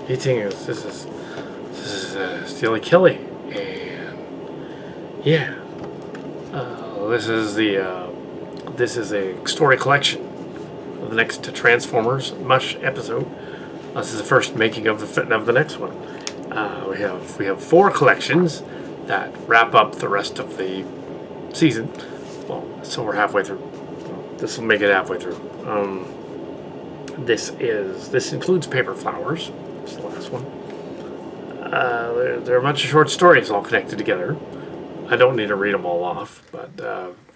Eating is this is Steely Kelly, and yeah, this is a story collection of the next Transformers MUSH episode. This is the first making of the next one. We have 4 collections that wrap up the rest of the season. Well, so we're halfway through. This will make it halfway through. This includes Paper Flowers. It's the last one. There are a bunch of short stories all connected together. I don't need to read them all off, but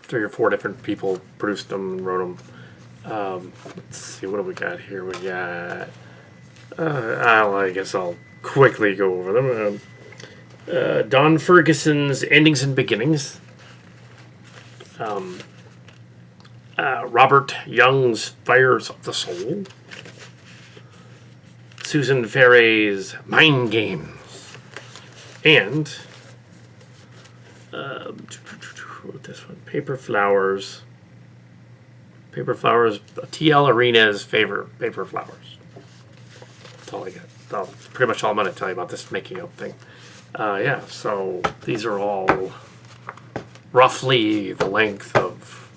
3 or 4 different people produced them and wrote them. Let's see, what do we got here? We got. I guess I'll quickly go over them. Don Ferguson's Endings and Beginnings. Robert Young's Fires of the Soul. Susan Ferre's Mind Games. And this one, Paper Flowers. T.L. Arena's favorite Paper Flowers. That's all I got. That's pretty much all I'm going to tell you about this making up thing. Yeah, so these are all roughly the length of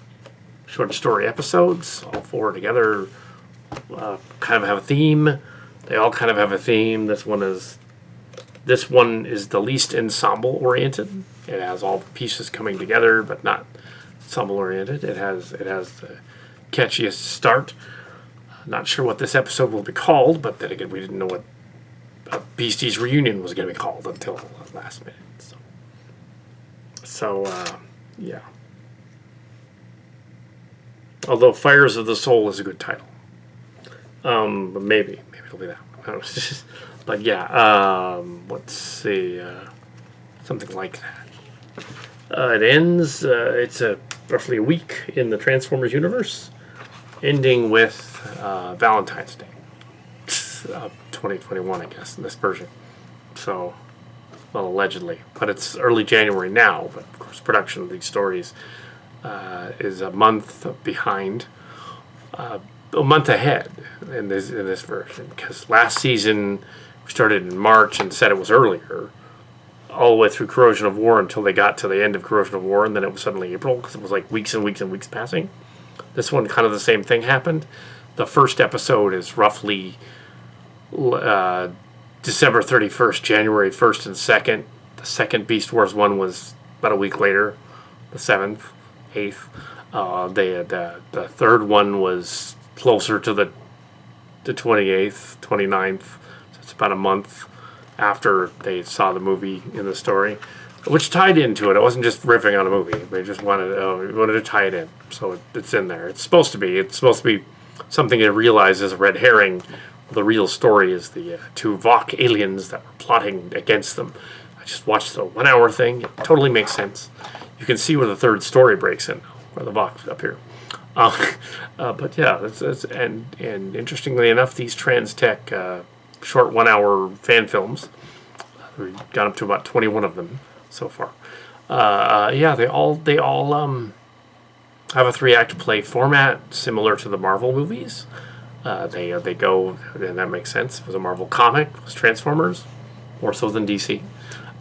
short story episodes. All 4 together kind of have a theme. They all kind of have a theme. This one is the least ensemble oriented. It has all the pieces coming together, but not ensemble oriented. It has the catchiest start. Not sure what this episode will be called, but then again, we didn't know what Beasties Reunion was going to be called until the last minute. So yeah. Although Fires of the Soul is a good title. But maybe it'll be that one. I don't know. But yeah, let's see. Something like that. It ends, it's roughly a week in the Transformers universe, ending with Valentine's Day. 2021, I guess, in this version. So, well, allegedly. But it's early January now, but of course production of these stories is a month behind. A month ahead in this version, because last season we started in March and said it was earlier, all the way through Corrosion of War until they got to the end of Corrosion of War, and then it was suddenly April, because it was like weeks and weeks and weeks passing. This one, kind of the same thing happened. The first episode is roughly December 31st, January 1st and 2nd. The second Beast Wars one was about a week later, the 7th, 8th. The third one was closer to the 28th, 29th. So it's about a month after they saw the movie in the story, which tied into it. It wasn't just riffing on a movie. They just wanted to tie it in. So it's in there. It's supposed to be something they realize is a red herring. The real story is the 2 Vok aliens that were plotting against them. I just watched the 1 hour thing. It totally makes sense. You can see where the third story breaks in, where the Voks up here. But yeah, and interestingly enough, these Trans Tech short 1 hour fan films, we've got up to about 21 of them so far. Yeah, they all have a 3-act play format similar to the Marvel movies. They go, and that makes sense. It was a Marvel comic. It was Transformers, more so than DC.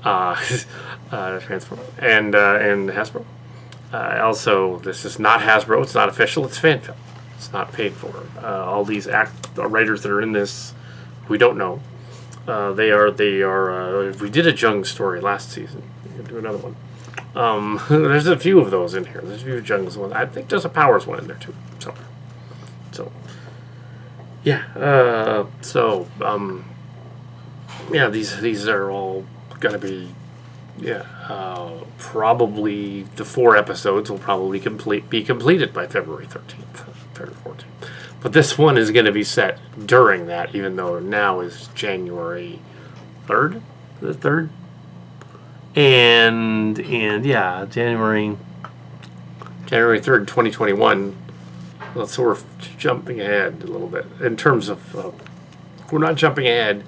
Transformers and Hasbro. Also, this is not Hasbro. It's not official. It's fan film. It's not paid for. All these writers that are in this, we don't know. They are. We did a Jung story last season. We can do another one. There's a few of those in here. There's a few Jung's ones. I think there's a Powers one in there too somewhere. So, yeah. Yeah. These are all gonna be. Yeah. Probably the 4 episodes will probably be completed by February 13th, February 14th. But this one is going to be set during that, even though now is January 3rd, the 3rd, and yeah, January 3rd, 2021. Well, so we're jumping ahead a little bit in terms of we're not jumping ahead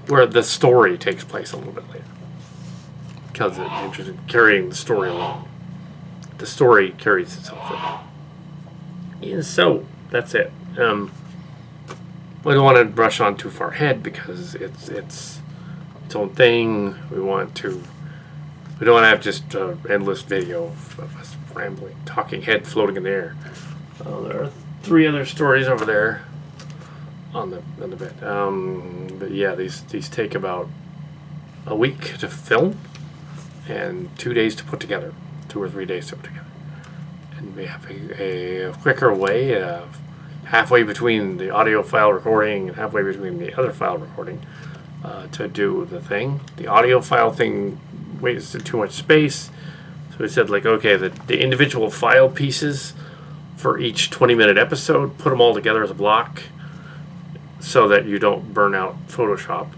where the story takes place a little bit later, because it's interested in carrying the story along. The story carries itself along. Yeah, so that's it. We don't want to rush on too far ahead because it's its own thing. We don't want to have just endless video of us rambling, talking head floating in the air. There are 3 other stories over there on the bed. But yeah, these take about a week to film and 2 days to put together, 2 or 3 days to put together. And we have a quicker way of halfway between the audio file recording and halfway between the other file recording to do the thing. The audio file thing wasted too much space, so we said, like, okay, the individual file pieces for each 20-minute episode, put them all together as a block so that you don't burn out Photoshop.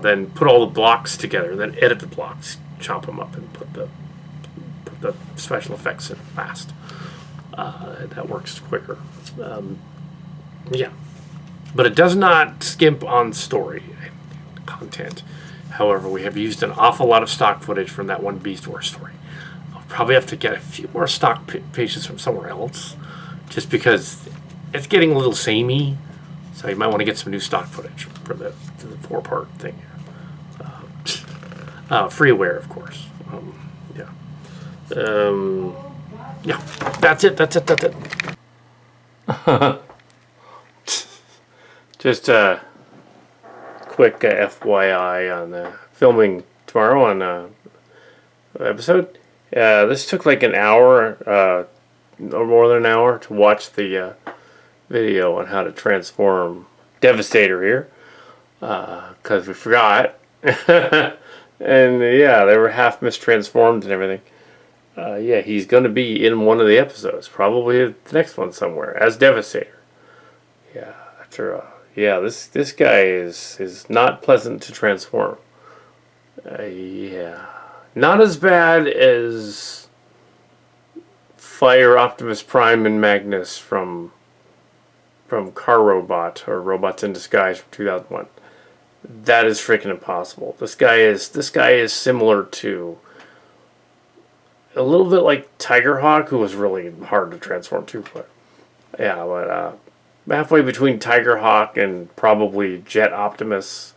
Then put all the blocks together, then edit the blocks, chop them up, and put the special effects in fast. That works quicker. Yeah, but it does not skimp on story content. However, we have used an awful lot of stock footage from that one Beast Wars story. I'll probably have to get a few more stock pages from somewhere else, just because it's getting a little samey. So you might want to get some new stock footage for the 4-part thing. Freeware, of course. Yeah, that's it. Just a quick FYI on the filming tomorrow on episode. This took like an hour, or more than an hour, to watch the video on how to transform Devastator here, because we forgot. And yeah, they were half mistransformed and everything. Yeah, he's going to be in one of the episodes, probably the next one somewhere, as Devastator. Yeah, after yeah, this guy is not pleasant to transform. Yeah, not as bad as Fire Optimus Prime and Magnus from Car Robot, or Robots in Disguise from 2001. That is freaking impossible. This guy is similar to a little bit like Tigerhawk, who was really hard to transform to. But yeah, but halfway between Tigerhawk and probably Jet Optimus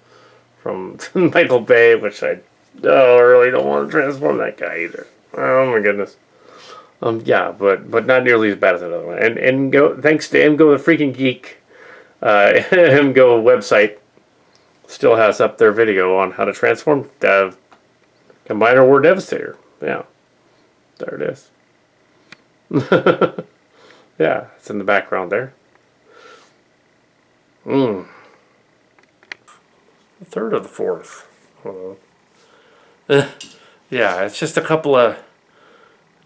from Michael Bay, which I really don't want to transform that guy either. Oh my goodness. Yeah, but not nearly as bad as another one. And thanks to MGO the Freaking Geek, MGO website still has up their video on how to transform Combiner War Devastator. Yeah, there it is. Yeah, it's in the background there. The 3rd or the 4th. Hold on. Yeah, it's just a couple of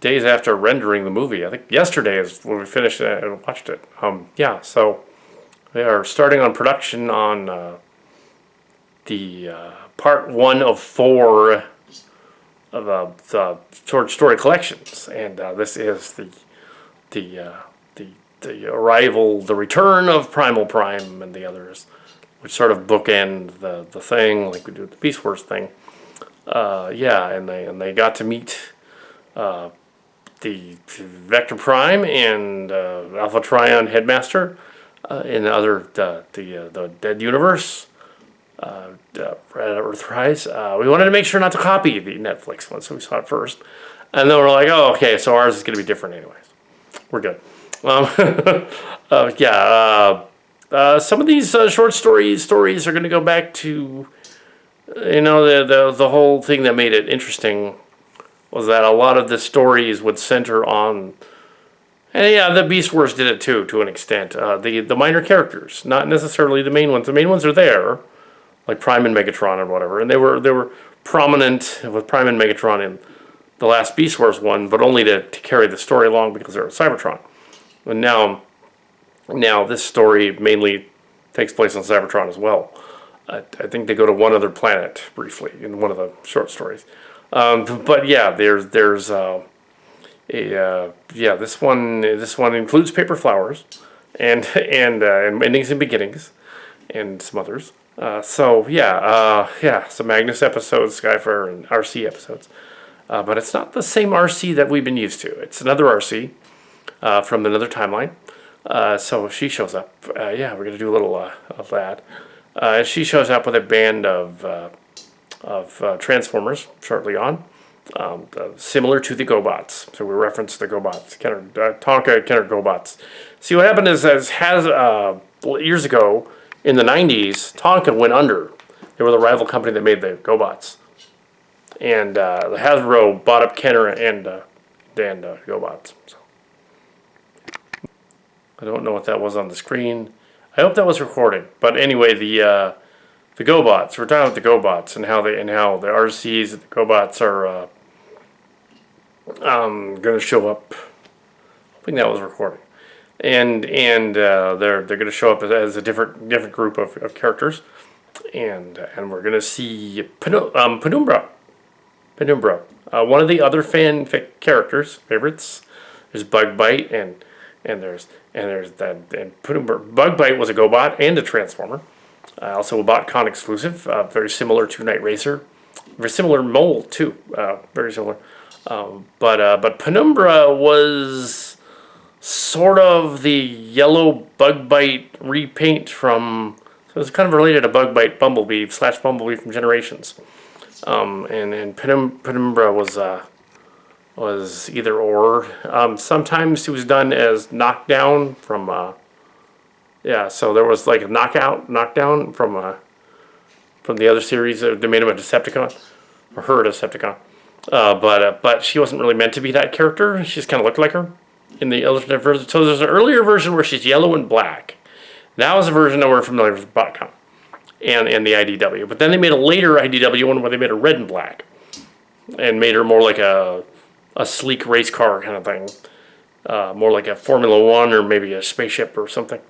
days after rendering the movie. I think yesterday is when we finished it and watched it. Yeah, so they are starting on production on the part 1 of 4 of the short story collections, and this is the arrival, the return of Primal Prime and the others, which sort of bookend the thing, like we do with the Beast Wars thing. Yeah, and they got to meet the Vector Prime and Alpha Trion Headmaster in the Dead Universe. Earthrise. We wanted to make sure not to copy the Netflix one, so we saw it first, and then we're like, oh, okay, so ours is going to be different anyways. We're good. Yeah. Some of these short stories are going to go back to, the whole thing that made it interesting was that a lot of the stories would center on, and yeah, the Beast Wars did it too, to an extent. The minor characters, not necessarily the main ones. The main ones are there, like Prime and Megatron and whatever, and they were prominent with Prime and Megatron in the last Beast Wars one, but only to carry the story along because they're Cybertron. And now this story mainly takes place on Cybertron as well. I think they go to one other planet briefly in one of the short stories. But yeah, there's this one includes Paper Flowers and Endings and Beginnings and some others. Some Magnus episodes, Skyfire, and RC episodes. But it's not the same RC that we've been used to. It's another RC from another timeline. So she shows up. Yeah, we're gonna do a little of that. She shows up with a band of Transformers shortly on, similar to the GoBots. So we reference the GoBots, Tonka Kenner GoBots. See, what happened is, years ago in the 90s, Tonka went under. They were the rival company that made the GoBots, and the Hasbro bought up Kenner and GoBots. So I don't know what that was on the screen. I hope that was recorded. But anyway, the GoBots. We're talking about the GoBots and how the RCs and the GoBots are going to show up. Hoping that was recorded. And they're going to show up as a different group of characters, and we're going to see Penumbra. One of the other fanfic characters favorites. There's Bug Bite and there's that, and Penumbra. Bug Bite was a GoBot and a Transformer. Also a BotCon exclusive, very similar to Night Racer, very similar mold too, very similar. But Penumbra was sort of the yellow Bug Bite repaint from. So it's kind of related to Bug Bite Bumblebee / Bumblebee from Generations. And Penumbra was either or. Sometimes it was done as Knockdown from. So there was like a knockdown from the other series. They made him a Decepticon, or her a Decepticon. But she wasn't really meant to be that character. She just kind of looked like her in the alternate version. So there's an earlier version where she's yellow and black. That was a version that we're familiar with BotCon and the IDW. But then they made a later IDW one where they made her red and black and made her more like a sleek race car kind of thing. More like a Formula One or maybe a spaceship or something.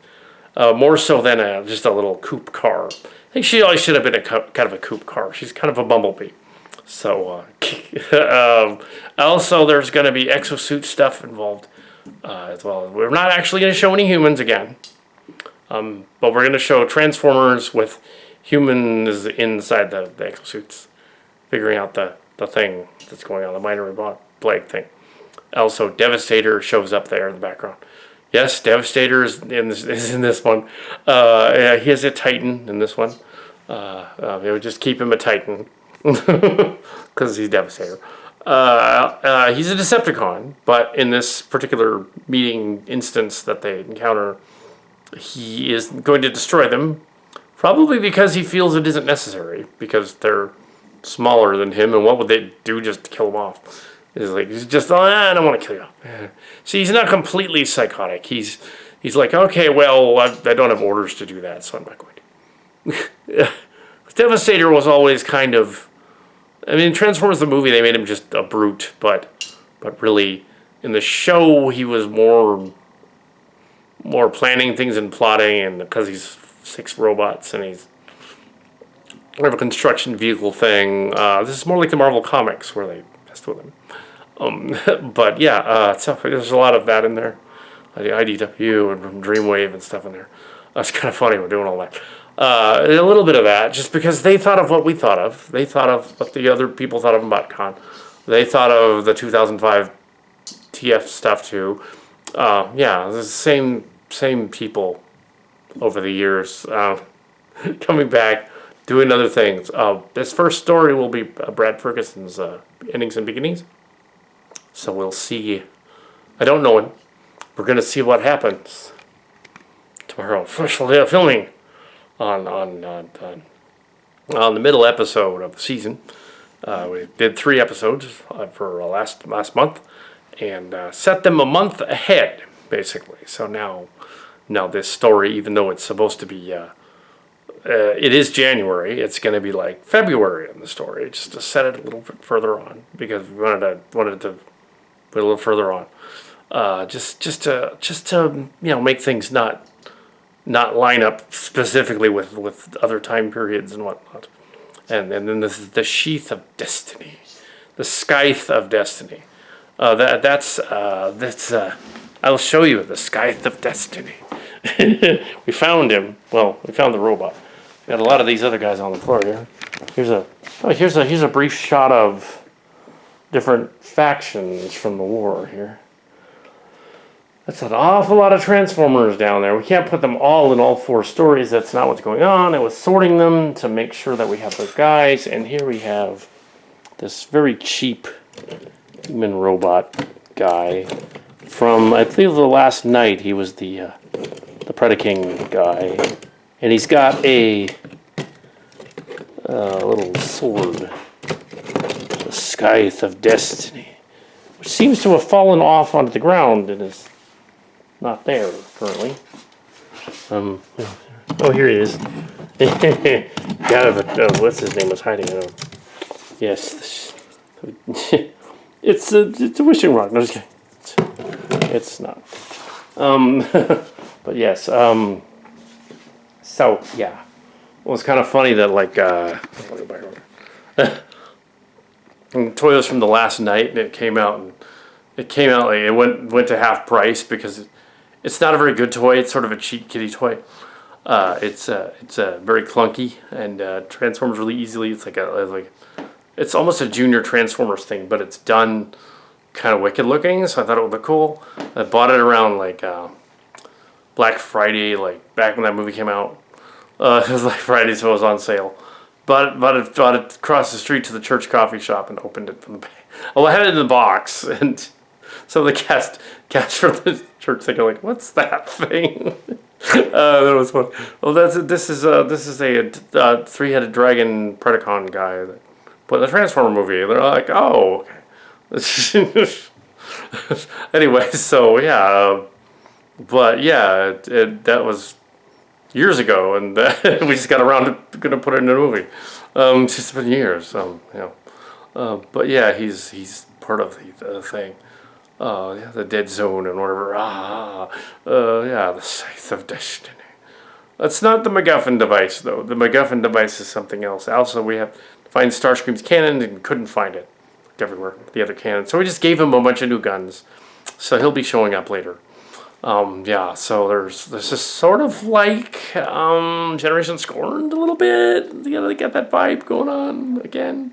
More so than just a little coupe car. I think she always should have been kind of a coupe car. She's kind of a bumblebee. So, also there's going to be exosuit stuff involved as well. We're not actually going to show any humans again. But we're going to show Transformers with humans inside the exosuits. Figuring out the thing that's going on, the binary plague thing. Also, Devastator shows up there in the background. Yes, Devastator is in this one. He is a Titan in this one. They would just keep him a Titan because he's Devastator. He's a Decepticon, but in this particular meeting instance that they encounter, he is going to destroy them, probably because he feels it isn't necessary, because they're smaller than him, and what would they do just to kill him off? He's just, I don't want to kill you. See, he's not completely psychotic. He's like, okay, well, I don't have orders to do that, so I'm not going to. Devastator was always kind of, I mean, in Transformers the movie, they made him just a brute, but really, in the show, he was more planning things and plotting, and because he's 6 robots, and he's kind of a construction vehicle thing. This is more like the Marvel Comics, where they messed with him. But yeah, so there's a lot of that in there. The IDW and Dreamwave and stuff in there. That's kind of funny, we're doing all that. A little bit of that, just because they thought of what we thought of. They thought of what the other people thought of in BotCon. They thought of the 2005 TF stuff too. Yeah, the same people over the years coming back, doing other things. This first story will be Brad Ferguson's Endings and Beginnings. So we'll see. I don't know when. We're going to see what happens tomorrow. First day of filming on the middle episode of the season. We did 3 episodes for last month, and set them a month ahead, basically. So now this story, even though it's supposed to be, it is January, it's going to be like February in the story, just to set it a little bit further on, because we wanted to put a little further on, just to make things not line up specifically with other time periods and whatnot. And then this is the Scythe of Destiny, the Scythe of Destiny. That's I'll show you the Scythe of Destiny. We found him. Well, we found the robot. We got a lot of these other guys on the floor here. Here's a brief shot of different factions from the war here. That's an awful lot of Transformers down there. We can't put them all in all 4 stories. That's not what's going on. I was sorting them to make sure that we have those guys. And here we have this very cheap human robot guy from, I believe, the last night. He was the Predaking guy. And he's got a little sword. The Scythe of Destiny. Which seems to have fallen off onto the ground and is not there currently. Oh, here he is. What's his name was hiding. Yes, it's a wishing rod. No, just kidding. It's not. But yes. So yeah, well, it's kind of funny that like toys from the last night, and it came out like it went to half price because it's not a very good toy. It's sort of a cheap kiddie toy. It's very clunky and transforms really easily. It's it's almost a junior Transformers thing, but it's done kind of wicked looking. So I thought it would look cool. I bought it around like Black Friday, like back when that movie came out. It was Black Friday, so it was on sale. But it across the street to the church coffee shop and opened it from the back. Oh, I had it in the box, and some of the cast from the church thinking like, "What's that thing?" That was fun. Well, this is a 3-headed dragon Predacon guy that put in the Transformer movie. They're like, "Oh, okay." Anyway, so yeah, but yeah, that was years ago, and we just got around to gonna put it in a movie. It's just been years, but yeah, he's part of the thing. Yeah, the Dead Zone and whatever. Yeah, the Scythe of Destiny. That's not the MacGuffin device, though. The MacGuffin device is something else. Also, we have to find Starscream's cannon and couldn't find it. Looked everywhere, the other cannon. So we just gave him a bunch of new guns. So he'll be showing up later. Yeah, so there's this sort of like Generation Scorned a little bit. You know, they got that vibe going on again.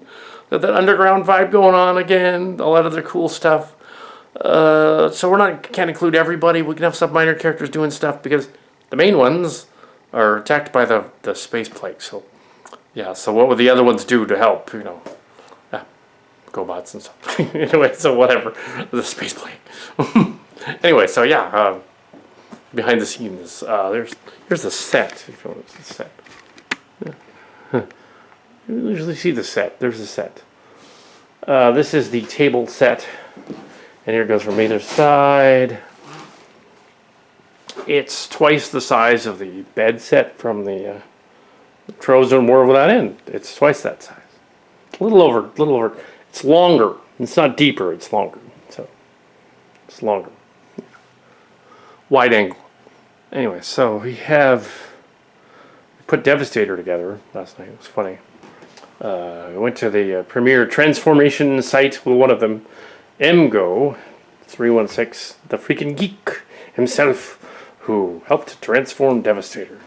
Got that underground vibe going on again. A lot of their cool stuff. So can't include everybody. We can have some minor characters doing stuff because the main ones are attacked by the space plague. So yeah, so what would the other ones do to help? You know, GoBots and stuff. Anyway, so whatever, the space plague. Anyway, so yeah, behind the scenes, here's the set. If you want to see the set, yeah. You usually see the set. There's the set. This is the table set. And here it goes from either side. It's twice the size of the bed set from the Trojan War Without End. It's twice that size. A little over. It's longer. It's not deeper, it's longer. So, it's longer. Wide angle. Anyway, so we put Devastator together last night. It was funny. We went to the premiere transformation site with one of them. MGO 316, the freaking geek himself, who helped transform Devastator.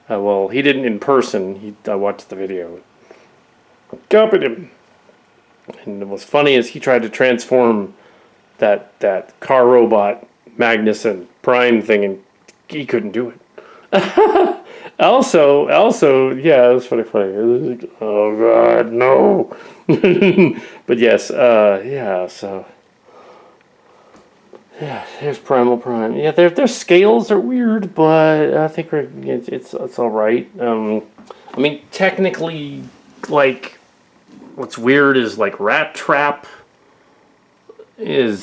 Well, he didn't in person. I watched the video. Copied him. And what's funny is he tried to transform that car robot Magnus and Prime thing, and he couldn't do it. Also, yeah, it was funny. Oh God, no! But yes, yeah. So, yeah, here's Primal Prime. Yeah, their scales are weird, but I think it's all right. I mean, technically, like, what's weird is like Rat Trap is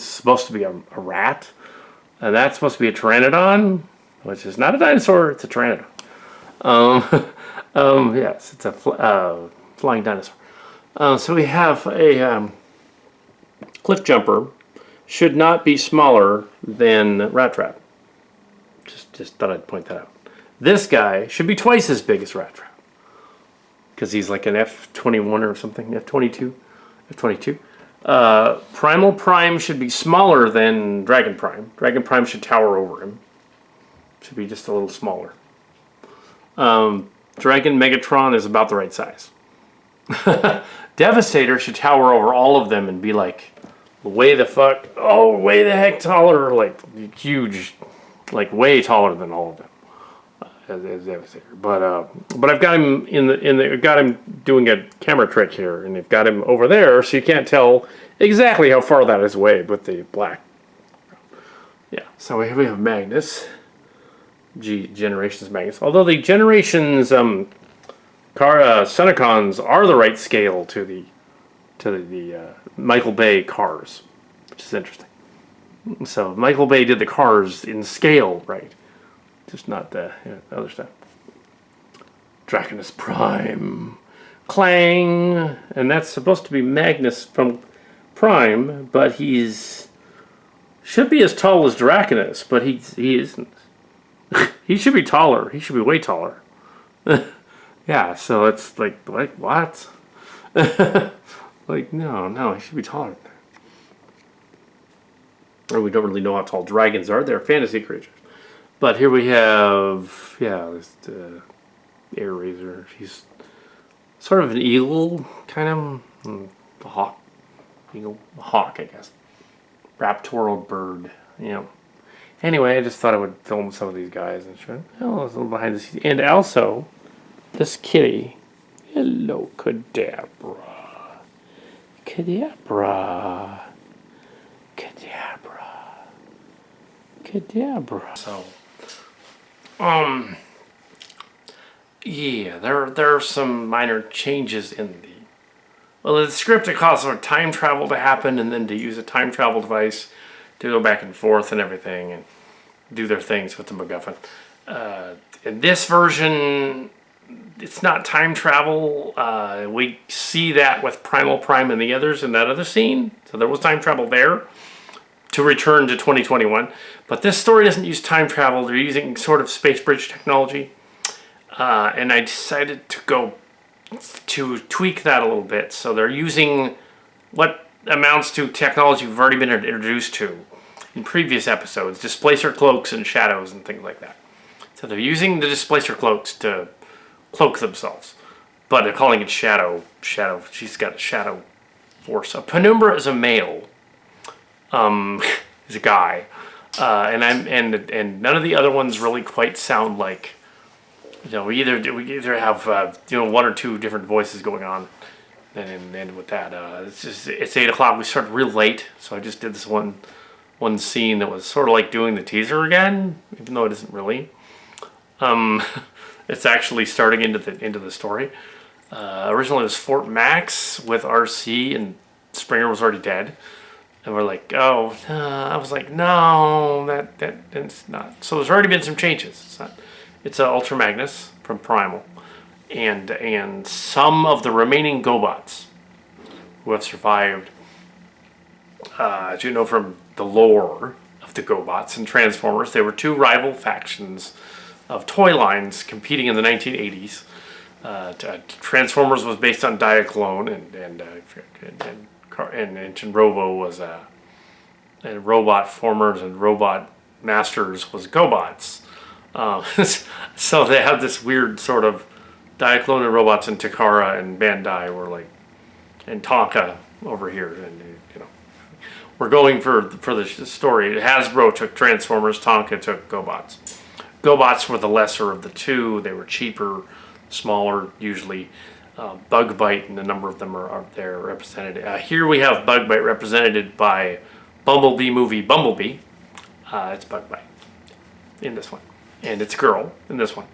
supposed to be a rat, and that's supposed to be a pteranodon. Which is not a dinosaur, it's a pteranodon. Yes, it's a flying dinosaur. So we have a cliff jumper. Should not be smaller than Rat Trap. Just thought I'd point that out. This guy should be twice as big as Rat Trap. Because he's like an F-21 or something, F-22. Primal Prime should be smaller than Dragon Prime. Dragon Prime should tower over him. Should be just a little smaller. Dragon Megatron is about the right size. Devastator should tower over all of them and be like way the heck taller, like huge, like way taller than all of them. As Devastator, but I've got him I've got him doing a camera trick here, and they've got him over there, so you can't tell exactly how far that is away with the black. Yeah, so here we have Magnus, Generations Magnus. Although the Generations Senecons are the right scale to the Michael Bay cars, which is interesting. So Michael Bay did the cars in scale, right? Just not the other stuff. Draconus Prime. Clang! And that's supposed to be Magnus from Prime, but should be as tall as Draconus, but he isn't. He should be taller. He should be way taller. Yeah, so it's like what? Like, no, he should be taller than that. Or we don't really know how tall dragons are. They're fantasy creatures. But here we have, this Air Razor. She's sort of an eagle, kind of, a hawk. Eagle, a hawk, I guess. Raptorial bird, Anyway, I just thought I would film some of these guys and show a little behind the scenes. And also, this kitty. Hello, Kadabra. Kadabra. So, yeah, there are some minor changes in the script. It calls for time travel to happen, and then to use a time travel device to go back and forth and everything, and do their things with the MacGuffin. In this version, it's not time travel. We see that with Primal Prime and the others in that other scene. So there was time travel there to return to 2021. But this story doesn't use time travel. They're using sort of space bridge technology. And I decided to tweak that a little bit. So they're using what amounts to technology we've already been introduced to in previous episodes. Displacer cloaks and shadows and things like that. So they're using the displacer cloaks to cloak themselves. But they're calling it shadow. She's got a shadow force. A penumbra is a male. Is a guy. And none of the other ones really quite sound like, we either have one or two different voices going on, and with that, it's 8 o'clock. We started real late, so I just did this one scene that was sort of like doing the teaser again, even though it isn't really. It's actually starting into the story. Originally it was Fort Max with RC, and Springer was already dead. And we're like, I was like, no, that's not. So there's already been some changes. It's Ultra Magnus from Primal, and some of the remaining GoBots who have survived. As you know from the lore of the GoBots and Transformers, they were two rival factions of toy lines competing in the 1980s. Transformers was based on Diaclone, and Robo was and Robot Formers and Robot Masters was GoBots. So they had this weird sort of Diaclone and Robots, and Takara and Bandai were like, and Tonka over here, and we're going for the story. Hasbro took Transformers, Tonka took GoBots. GoBots were the lesser of the two. They were cheaper, smaller usually. Bug-Bite, and a number of them are there represented. Here we have Bug-Bite represented by Bumblebee movie Bumblebee. It's Bug-Bite in this one. And it's a girl in this one.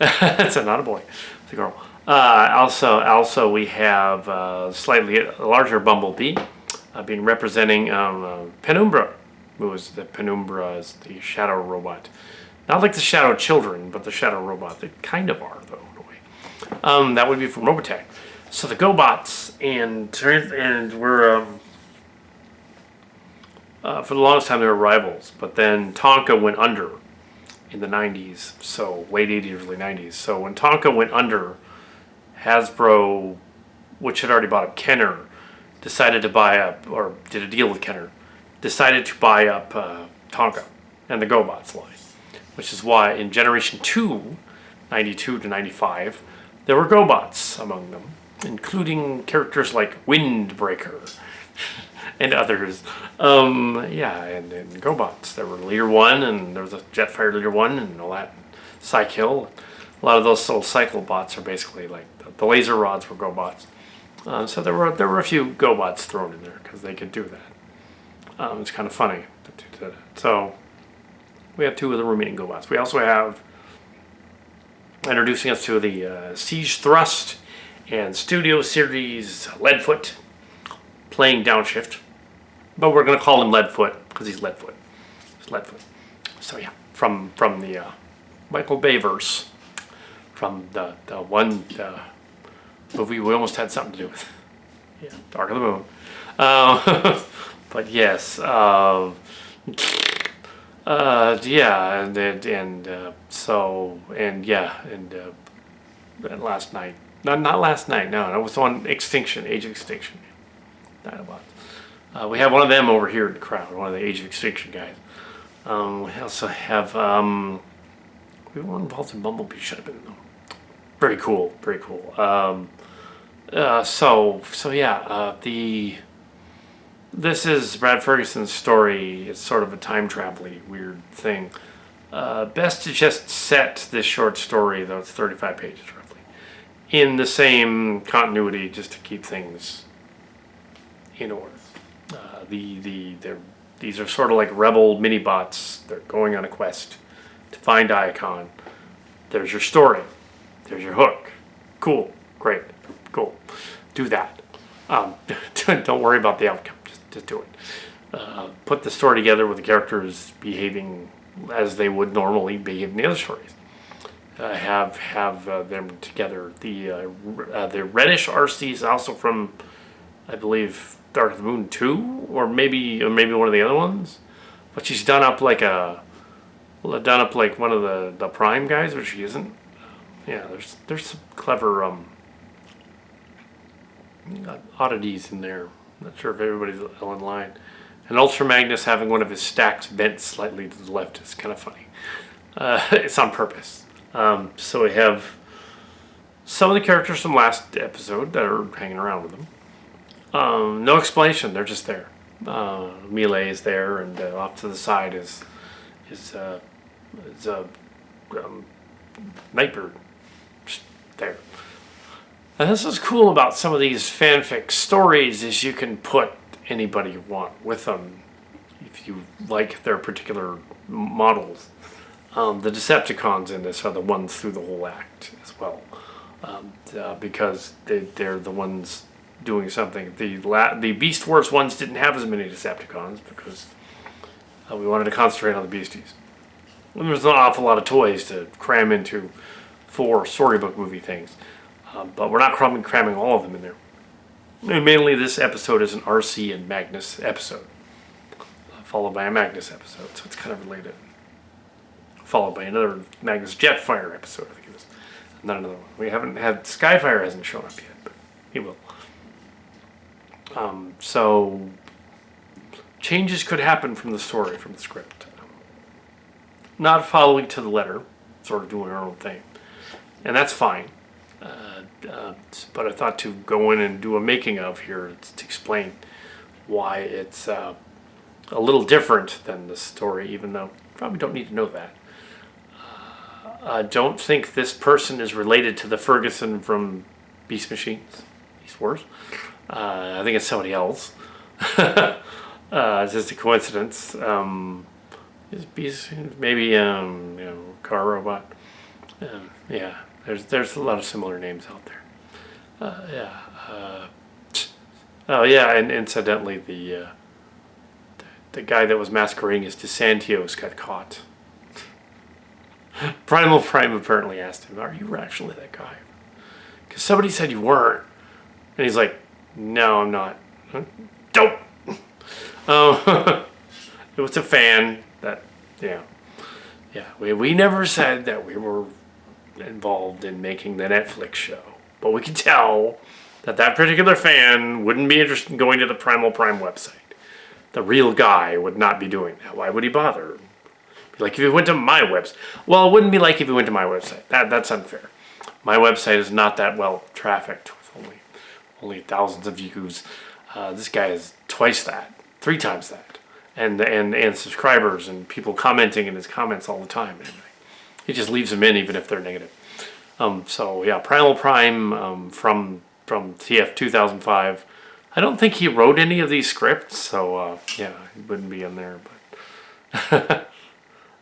It's not a boy. It's a girl. Also we have slightly larger Bumblebee being representing Penumbra, who is the Penumbra is the Shadow Robot. Not like the Shadow Children, but the Shadow Robot. They kind of are, though, in a way. That would be from Robotech. So the GoBots, and we're, for the longest time, they were rivals. But then Tonka went under in the 90s, so late 80s, early 90s. So when Tonka went under, Hasbro, which had already bought up Kenner, decided to buy up, or did a deal with Kenner, decided to buy up Tonka and the GoBots line. Which is why in Generation 2, 92 to 95, there were GoBots among them, including characters like Windbreaker. and others. Yeah, and GoBots. There were Leader 1, and there was a Jetfire Leader 1, and all that. Cycle. A lot of those little cycle bots are basically like the laser rods were GoBots. So there were a few GoBots thrown in there because they could do that. It's kind of funny to do that. So we have 2 of the remaining GoBots. We also have, introducing us to the Siege Thrust and Studio Series Leadfoot, playing Downshift. But we're going to call him Leadfoot because he's Leadfoot. He's Leadfoot. So yeah, from the Michael Bay verse, from the one movie we almost had something to do with. Yeah, Dark of the Moon. But yes, yeah, and last night, not last night, no, it was on Extinction, Age of Extinction, Dinobots. We have one of them over here in the crowd, one of the Age of Extinction guys. We also have, we were involved in Bumblebee, should have been though. Very cool, very cool. So yeah, this is Brad Ferguson's story. It's sort of a time travel-y weird thing. Best to just set this short story, though it's 35 pages roughly, in the same continuity just to keep things in order. These are sort of like rebel mini-bots. They're going on a quest to find Icon. There's your story. There's your hook. Cool. Great. Cool. Do that. Don't worry about the outcome. Just do it. Put the story together with the characters behaving as they would normally behave in the other stories. Have them together. The reddish RC is also from, I believe, Dark of the Moon 2, or maybe one of the other ones. But she's done up like one of the Prime guys, but she isn't. Yeah, there's some clever oddities in there. Not sure if everybody's in line. And Ultra Magnus having one of his stacks bent slightly to the left is kind of funny. It's on purpose. So we have some of the characters from last episode that are hanging around with them. No explanation; they're just there. Melee is there, and off to the side is Nightbird. Just there. And this is cool about some of these fanfic stories is you can put anybody you want with them if you like their particular models. The Decepticons in this are the ones through the whole act as well, because they're the ones doing something. The Beast Wars ones didn't have as many Decepticons because we wanted to concentrate on the Beasties. And there's an awful lot of toys to cram into 4 storybook movie things. But we're not cramming all of them in there. And mainly this episode is an RC and Magnus episode. Followed by a Magnus episode, so it's kind of related. Followed by another Magnus Jetfire episode, I think it was. Not another one. We haven't had... Skyfire hasn't shown up yet, but he will. So... changes could happen from the story, from the script. Not following to the letter. Sort of doing our own thing. And that's fine. But I thought to go in and do a making of here to explain why it's a little different than the story, even though you probably don't need to know that. I don't think this person is related to the Ferguson from Beast Machines, Beast Wars. I think it's somebody else. It's just a coincidence. Maybe car robot. Yeah. There's a lot of similar names out there. Oh yeah, and incidentally, the guy that was masquerading as DeSantios got caught. Primal Prime apparently asked him, "Are you actually that guy?" Because somebody said you weren't, and he's like, "No, I'm not." Dope. It was a fan that, yeah. We never said that we were involved in making the Netflix show, but we could tell that particular fan wouldn't be interested in going to the Primal Prime website. The real guy would not be doing that. Why would he bother? Be like if he went to my website. Well, it wouldn't be like if he went to my website. That's unfair. My website is not that well trafficked with only thousands of views. This guy has twice that, 3 times that, and subscribers and people commenting in his comments all the time. And he just leaves them in even if they're negative. So yeah, Primal Prime from TF 2005. I don't think he wrote any of these scripts, so yeah, he wouldn't be in there. But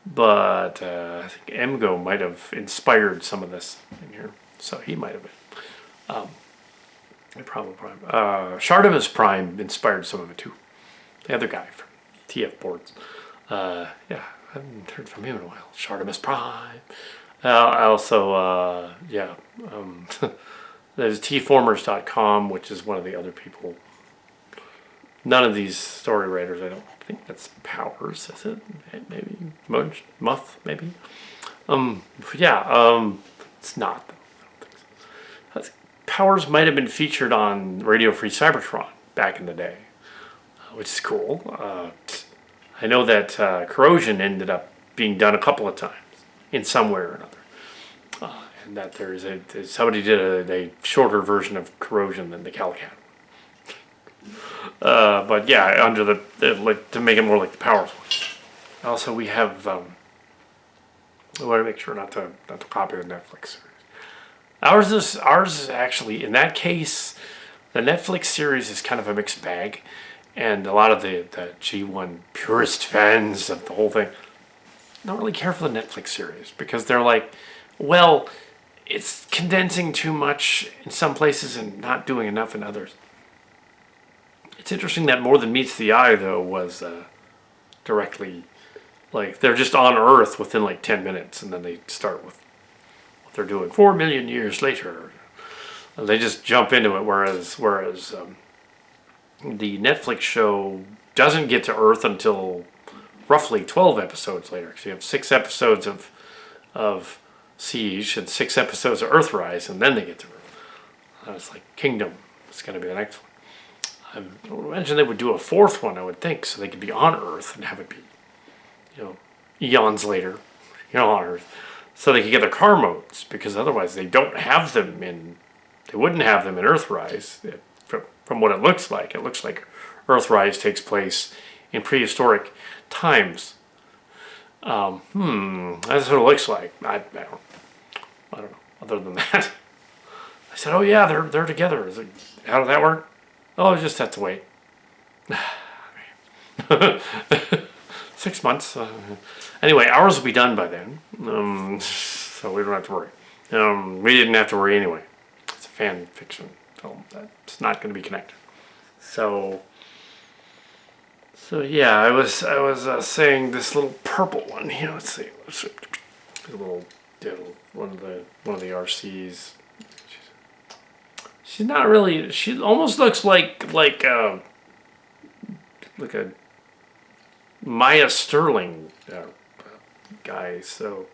but I think Emgo might have inspired some of this in here, so he might have been. Primal Prime. Shardimus Prime inspired some of it too. The other guy from TF boards. Yeah, I haven't heard from him in a while. Shardimus Prime. Also, yeah, there's tformers.com, which is one of the other people. None of these story writers, I don't think that's Powers, is it? Maybe Muff, maybe. Yeah, it's not. I don't think so. Powers might have been featured on Radio Free Cybertron back in the day, which is cool. I know that Corrosion ended up being done a couple of times in some way or another, and that somebody did a shorter version of Corrosion than the Kal Kat. But yeah, under like to make it more like the Powers one. Also, we have. I want to make sure not to copy the Netflix series. Ours is actually, in that case, the Netflix series is kind of a mixed bag, and a lot of the G1 purist fans of the whole thing don't really care for the Netflix series because they're like, well, it's condensing too much in some places and not doing enough in others. It's interesting that More Than Meets the Eye, though, was directly, like, they're just on Earth within like 10 minutes, and then they start with what they're doing 4 million years later. And they just jump into it, whereas the Netflix show doesn't get to Earth until roughly 12 episodes later, because you have 6 episodes of Siege and 6 episodes of Earthrise, and then they get to Earth. It's like Kingdom. It's going to be the next one. I would imagine they would do a 4th one, I would think, so they could be on Earth and have it be, eons later, on Earth, so they could get their car modes, because otherwise they don't have them they wouldn't have them in Earthrise. From what it looks like Earthrise takes place in prehistoric times. That's what it looks like. I don't know. Other than that, I said, oh yeah, they're together. Is it, how does that work? Oh, just have to wait. 6 months. Anyway, ours will be done by then, so we don't have to worry. We didn't have to worry anyway. It's a fan fiction film that's not going to be connected. So yeah, I was saying this little purple one here. Let's see, a little one of the RCs. She's not really. She almost looks like a Maya Sterling guy. So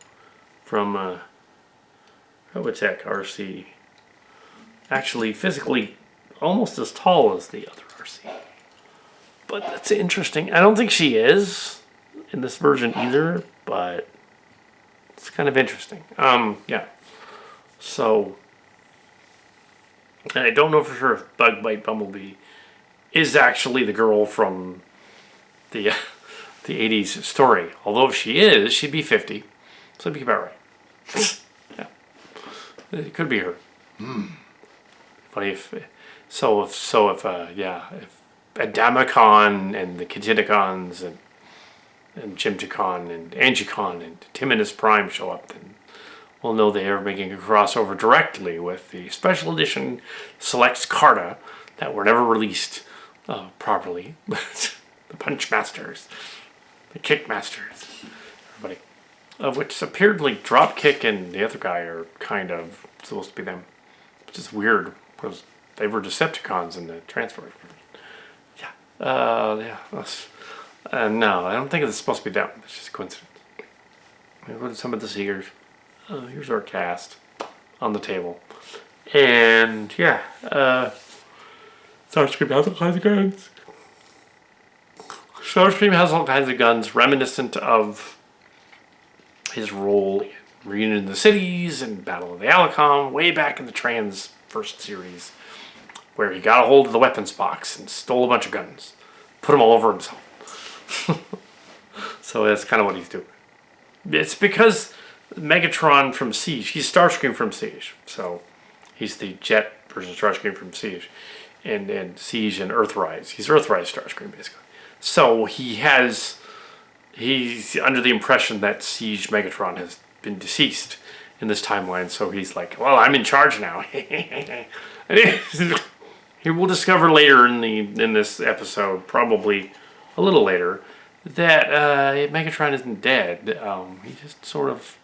from Robotech RC, actually physically almost as tall as the other RC. But that's interesting. I don't think she is in this version either, but it's kind of interesting. Yeah. So. And I don't know for sure if Bug Bite Bumblebee is actually the girl from the 80s story. Although if she is, she'd be 50. So it'd be about right. Yeah. It could be her. Funny if Adamicon and the Katinicons and Jimticon and Angicon and Timinus Prime show up, then we'll know they are making a crossover directly with the special edition Selects Carta that were never released properly. The Punch Masters, the Kick Masters, everybody. Of which apparently Dropkick and the other guy are kind of supposed to be them. Which is weird, because they were Decepticons in the Transformers. Yeah. No, I don't think it's supposed to be them. It's just a coincidence. Look at some of the Seegers. Here's our cast on the table. And yeah, Starscream has all kinds of guns. Starscream has all kinds of guns reminiscent of his role in Reunion of the Cities and Battle of the Alicom way back in the Trans first series, where he got a hold of the weapons box and stole a bunch of guns. put them all over himself. So that's kind of what he's doing. It's because Megatron from Siege, he's Starscream from Siege. So he's the jet version of Starscream from Siege. And Siege and Earthrise. He's Earthrise Starscream, basically. So he's under the impression that Siege Megatron has been deceased in this timeline. So he's like, well, I'm in charge now. He will discover later in this episode, probably a little later, that Megatron isn't dead. He just sort of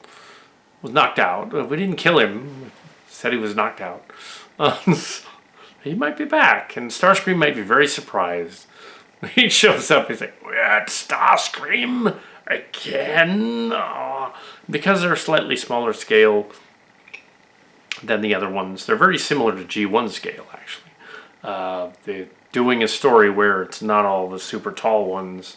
was knocked out. We didn't kill him. Said he was knocked out. He might be back, and Starscream might be very surprised. He shows up, he's like, what, Starscream? Again? Oh. Because they're slightly smaller scale than the other ones, they're very similar to G1 scale, actually. They're doing a story where it's not all the super tall ones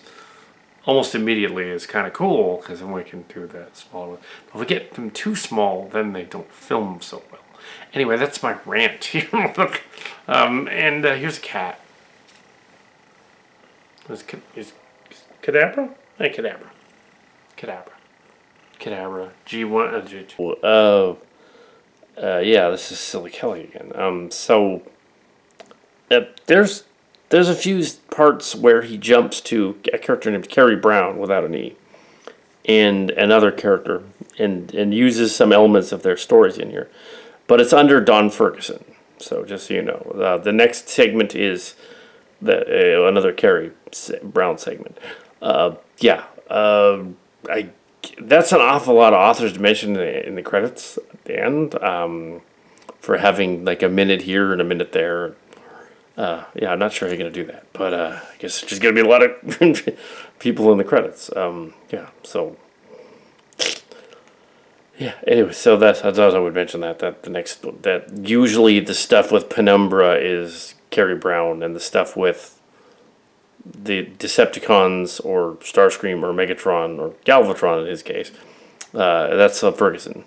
almost immediately is kind of cool, because then we can do that smaller one. But if we get them too small, then they don't film so well. Anyway, that's my rant here. And here's a cat. Is Kadabra? Hey, Kadabra. Kadabra. G1. Yeah, this is Silly Kelly again. There's a few parts where he jumps to a character named Carrie Brown without an E, and another character, and uses some elements of their stories in here. But it's under Don Ferguson, so just so you know. The next segment is another Carrie Brown segment. That's an awful lot of authors to mention in the credits at the end, for having like a minute here and a minute there. I'm not sure how you're going to do that, but I guess there's just going to be a lot of people in the credits. Anyway, so that's I would mention that usually the stuff with Penumbra is Carrie Brown, and the stuff with the Decepticons or Starscream or Megatron or Galvatron in his case, that's Ferguson.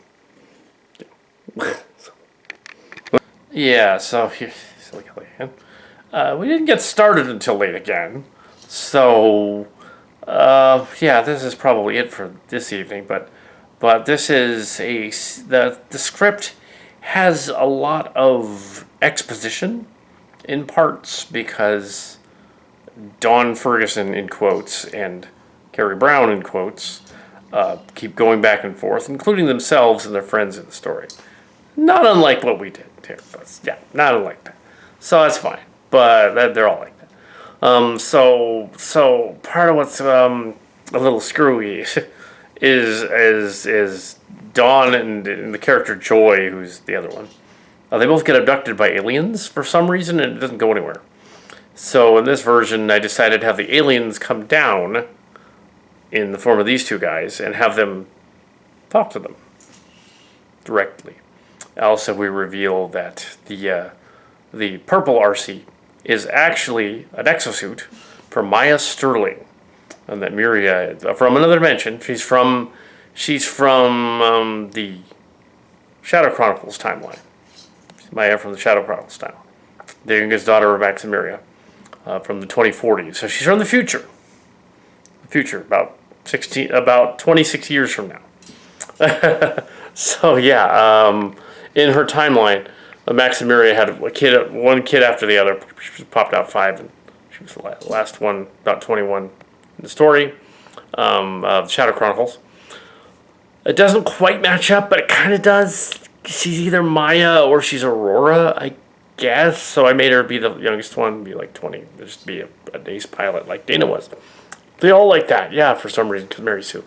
So here, we didn't get started until late again, so this is probably it for this evening, but this is the script has a lot of exposition in parts because Don Ferguson in quotes and Carrie Brown in quotes keep going back and forth, including themselves and their friends in the story. Not unlike what we did here, but not unlike that. So that's fine, but they're all like that. So part of what's a little screwy is Dawn and the character Joy, who's the other one. They both get abducted by aliens for some reason, and it doesn't go anywhere. So in this version, I decided to have the aliens come down in the form of these two guys and have them talk to them directly. Also, we reveal that the purple RC is actually an exosuit for Maya Sterling, and that Miria from another dimension. She's from the Shadow Chronicles timeline. She's Maya from the Shadow Chronicles timeline, the youngest daughter of Maximiria from the 2040s. So she's from the future. About 26 years from now. So in her timeline, Maximiria had one kid after the other. She popped out 5, and she was the last one, about 21 in the story of Shadow Chronicles. It doesn't quite match up, but it kind of does. She's either Maya or she's Aurora, I guess. So I made her be the youngest one, be like 20, just be a ace pilot like Dana was. They all like that, for some reason, because Mary Sue.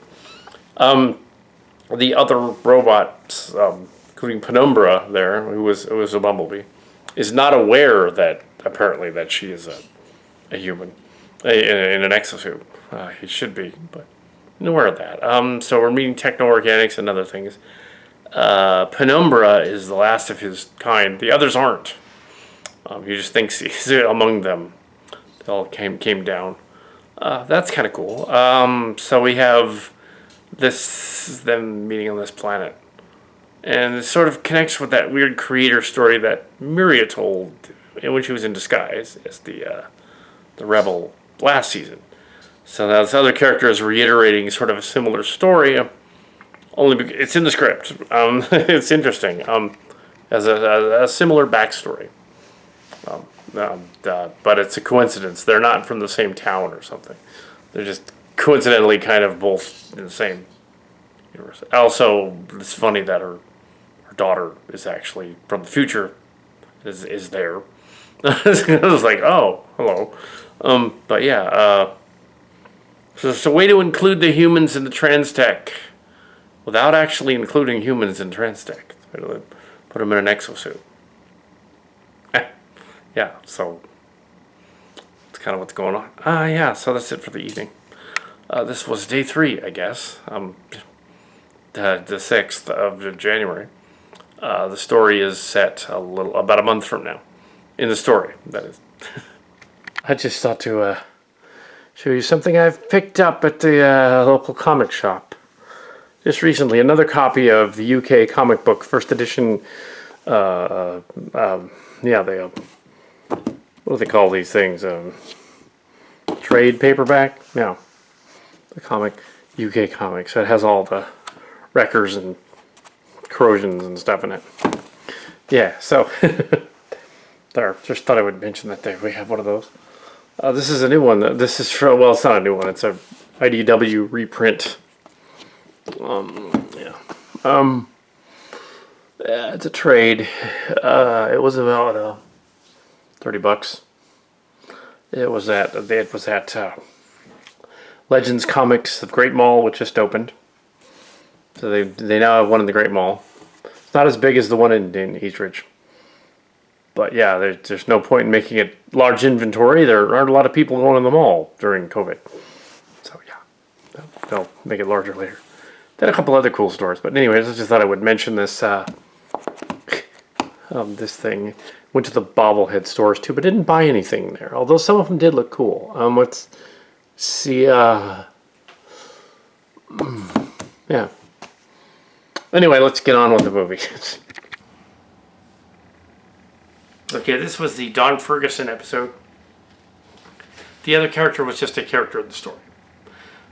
The other robot, including Penumbra there, who was a bumblebee, is not aware that she is a human in an exosuit. He should be, but aware of that. So we're meeting techno-organics and other things. Penumbra is the last of his kind. The others aren't. He just thinks he's among them. They all came down. That's kind of cool. So we have them meeting on this planet. And it sort of connects with that weird creator story that Miria told when she was in disguise as the rebel last season. So now this other character is reiterating sort of a similar story. It's in the script. It's interesting. As a similar backstory. But it's a coincidence. They're not from the same town or something. They're just coincidentally kind of both in the same universe. Also, it's funny that her daughter is actually from the future. Is there? I was like, oh, hello. But yeah. So it's a way to include the humans in the trans tech without actually including humans in trans tech. Put them in an exosuit. Yeah, so that's kind of what's going on. Yeah, so that's it for the evening. This was day 3, I guess. The 6th of January. The story is set about a month from now. In the story, that is. I just thought to show you something I've picked up at the local comic shop. Just recently, another copy of the UK comic book, first edition. What do they call these things? Trade paperback? No. The comic, UK comic. So it has all the wreckers and corrosions and stuff in it. Yeah, so there. Just thought I would mention that there. We have one of those. This is a new one. This is from, well, it's not a new one. It's a IDW reprint. It's a trade. It was about $30. It was at Legends Comics of Great Mall, which just opened. So they now have one in the Great Mall. It's not as big as the one in Eastridge. But yeah, there's no point in making it large inventory. There aren't a lot of people going in the mall during COVID. So yeah, they'll make it larger later. They had a couple other cool stores. But anyways, I just thought I would mention this this thing. Went to the bobblehead stores too, but didn't buy anything there. Although some of them did look cool. Let's see. Yeah. Anyway, let's get on with the movie. Okay, this was the Don Ferguson episode. The other character was just a character in the story.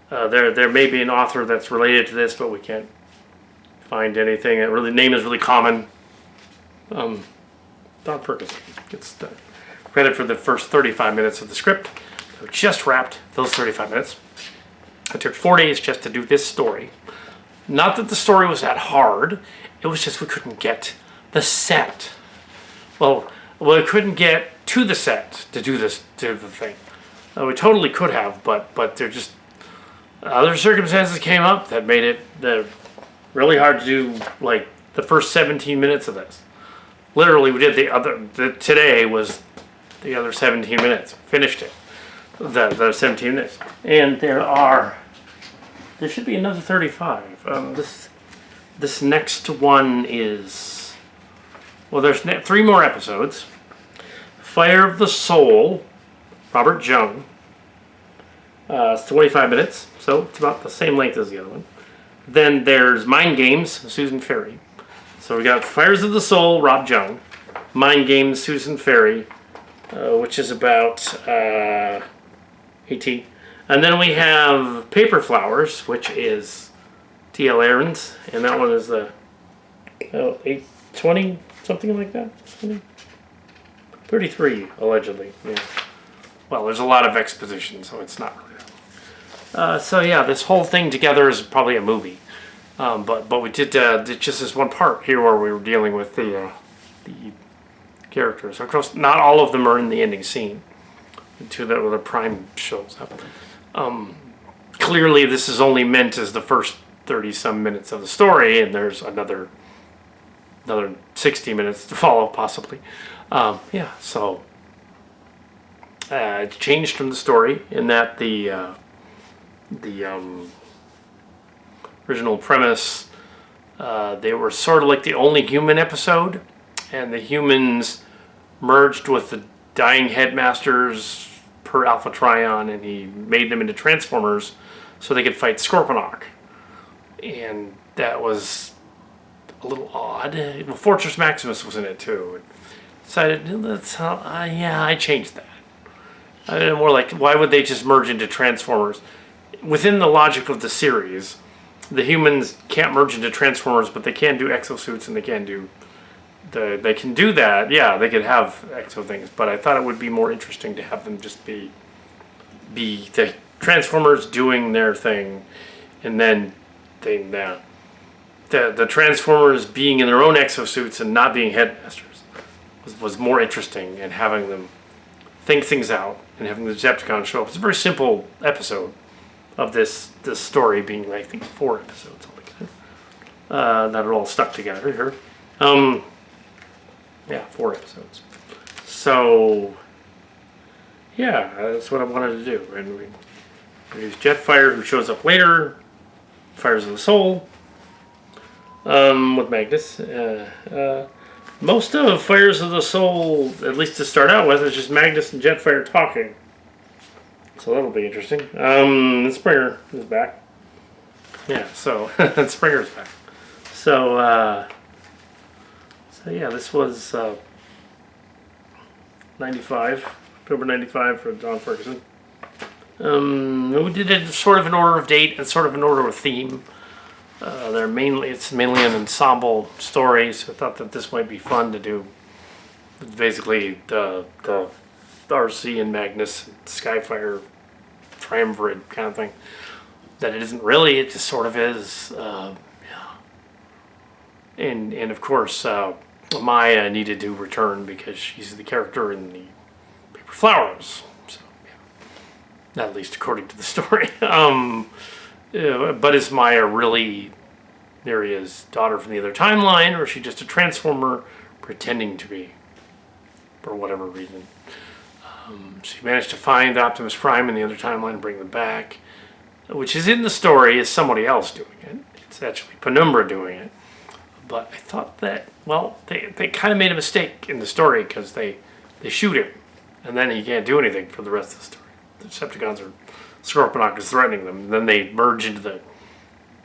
There may be an author that's related to this, but we can't find anything. The name is really common. Don Ferguson gets the credit for the first 35 minutes of the script. We just wrapped those 35 minutes. It took 4 days just to do this story. Not that the story was that hard. It was just we couldn't get the set. Well, we couldn't get to the set to do the thing. We totally could have, but there just other circumstances came up that made it really hard to do, like the first 17 minutes of this. Literally, we did today was the other 17 minutes. Finished it. The 17 minutes. And there should be another 35. This next one is, well, there's 3 more episodes. Fire of the Soul, Robert Jung. It's 25 minutes, so it's about the same length as the other one. Then there's Mind Games, Susan Ferry. So we got Fires of the Soul, Rob Jung. Mind Games, Susan Ferry, which is about 18. And then we have Paper Flowers, which is T.L. Ahrens, and that one is 820, something like that. 33, allegedly. Yeah. Well, there's a lot of exposition, so it's not really that. So yeah, this whole thing together is probably a movie. But we did just this one part here where we were dealing with the characters. Of course, not all of them are in the ending scene. Until the Prime shows up. Clearly, this is only meant as the first 30-some minutes of the story, and there's another 60 minutes to follow, possibly. Yeah, so it's changed from the story in that the original premise, they were sort of like the only human episode, and the humans merged with the dying headmasters per Alpha Trion, and he made them into Transformers so they could fight Scorponok. And that was a little odd. Well, Fortress Maximus was in it too. Decided, I changed that. More like, why would they just merge into Transformers? Within the logic of the series, the humans can't merge into Transformers, but they can do exosuits and they can do they can do that. Yeah, they could have exo things, but I thought it would be more interesting to have them just be the Transformers doing their thing, and then the Transformers being in their own exosuits and not being headmasters was more interesting, and having them think things out and having the Decepticons show up. It's a very simple episode of this story, being, I think, 4 episodes altogether. That are all stuck together here. Yeah, 4 episodes. So, yeah, that's what I wanted to do. And we introduce Jetfire, who shows up later, Fires of the Soul, with Magnus. Most of Fires of the Soul, at least to start out with, is just Magnus and Jetfire talking. So that'll be interesting. Springer is back. Yeah, so Springer's back. So yeah, this was 95, October 95 for John Ferguson. We did it sort of in order of date and sort of in order of theme. It's mainly an ensemble story, so I thought that this might be fun to do. Basically, the RC and Magnus, Skyfire, triumvirate kind of thing. That it isn't really; it just sort of is. Yeah. And of course, Maya needed to return because she's the character in the Paper Flowers. So, yeah. At least according to the story. But is Maya really Neria's daughter from the other timeline, or is she just a Transformer pretending to be, for whatever reason? She managed to find Optimus Prime in the other timeline and bring them back, which is in the story is somebody else doing it. It's actually Penumbra doing it. But I thought that, well, they kind of made a mistake in the story because they shoot him, and then he can't do anything for the rest of the story. The Decepticons are Scorponok is threatening them, and then they merge into the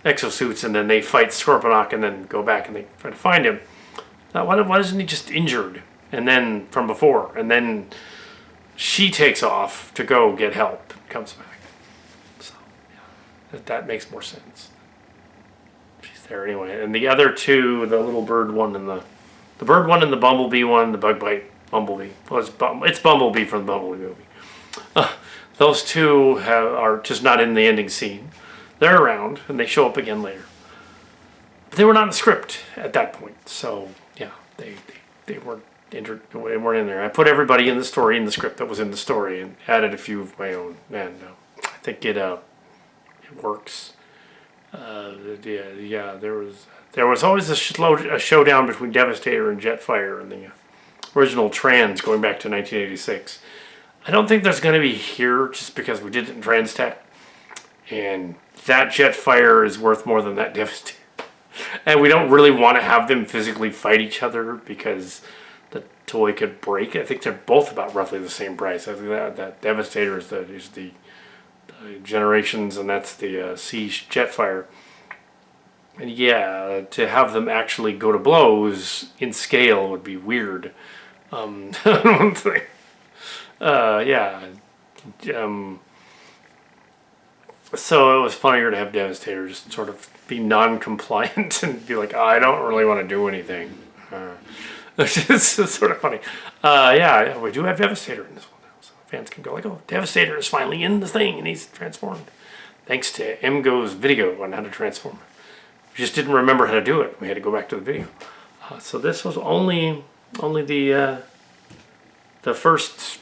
exosuits, and then they fight Scorponok, and then go back and they try to find him. Now, why isn't he just injured, and then from before, and then she takes off to go get help and comes back. So, yeah, that makes more sense. She's there anyway. And the other two, the little bird one and the bird one and the bumblebee one, the bug bite bumblebee. Well, it's Bumblebee from the Bumblebee movie. Those two are just not in the ending scene. They're around, and they show up again later. But they were not in the script at that point. So, yeah, they weren't in there. I put everybody in the story in the script that was in the story and added a few of my own. And I think it works. Yeah, there was always a showdown between Devastator and Jetfire in the original Trans going back to 1986. I don't think there's going to be here just because we did it in Trans Tech. And that Jetfire is worth more than that Devastator. And we don't really want to have them physically fight each other because the toy could break. I think they're both about roughly the same price. I think that Devastator is the Generations, and that's the Siege Jetfire. And yeah, to have them actually go to blows in scale would be weird. Yeah. So it was funnier to have Devastator just sort of be non-compliant and be like, I don't really want to do anything. It's sort of funny. Yeah, we do have Devastator in this one now. So fans can go like, oh, Devastator is finally in the thing and he's transformed. Thanks to MGo's video on how to transform. We just didn't remember how to do it. We had to go back to the video. So this was only the first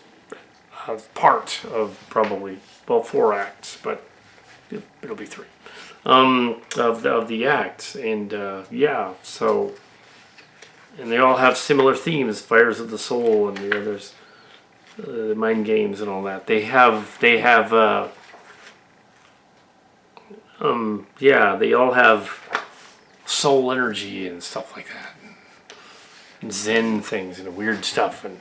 part of probably, well, 4 acts, but it'll be 3 of the acts. And yeah, so, and they all have similar themes: Fires of the Soul and the others, the mind games and all that. They have yeah, they all have soul energy and stuff like that, and Zen things and weird stuff, and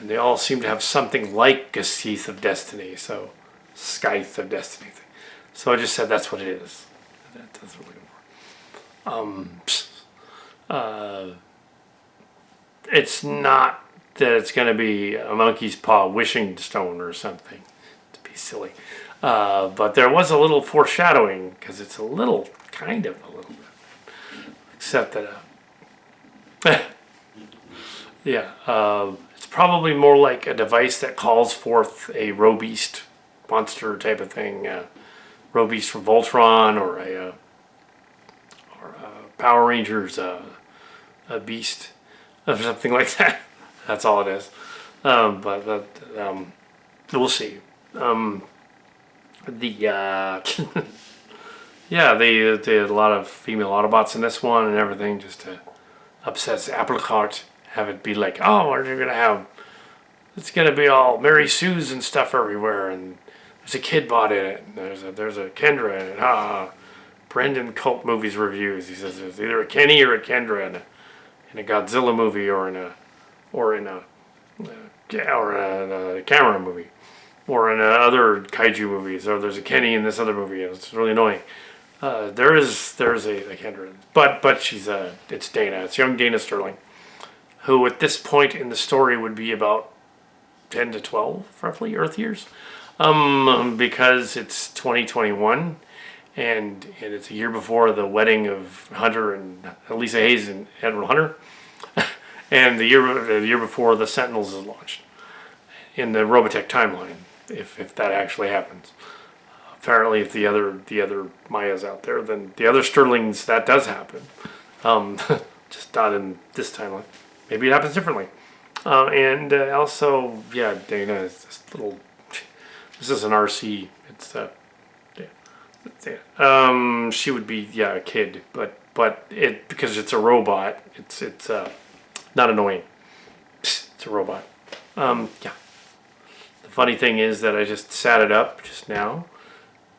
they all seem to have something like a Scythe of Destiny, so Scythe of Destiny thing. So I just said that's what it is. That's what we're looking for. It's not that it's going to be a monkey's paw wishing stone or something, to be silly. But there was a little foreshadowing, because it's a little, kind of a little bit. Except that, yeah, it's probably more like a device that calls forth a Robeast monster type of thing. Robeast from Voltron, or a Power Rangers a beast, or something like that. That's all it is. But we'll see. Yeah, they had a lot of female Autobots in this one and everything, just to upset Apple Cart. Have it be like, oh, what are you gonna have? It's gonna be all Mary Sue's and stuff everywhere, and there's a kid bot in it. And there's a Kendra in it. Brendan Cult Movies reviews. He says there's either a Kenny or a Kendra in a Godzilla movie, or in a camera movie, or in other kaiju movies. Or there's a Kenny in this other movie. It's really annoying. There's a Kendra, but she's it's Dana. It's young Dana Sterling, who at this point in the story would be about 10 to 12 roughly Earth years, because it's 2021. And it's a year before the wedding of Hunter and Lisa Hayes and Admiral Hunter, and the year before the Sentinels is launched in the Robotech timeline, if that actually happens. Apparently, if the other Maya's out there, then the other Sterlings, that does happen. Just not in this timeline. Maybe it happens differently. And also, yeah, Dana is this little. This is an RC. It's she would be a kid, but it, because it's a robot, it's not annoying. It's a robot. Yeah. The funny thing is that I just sat it up just now,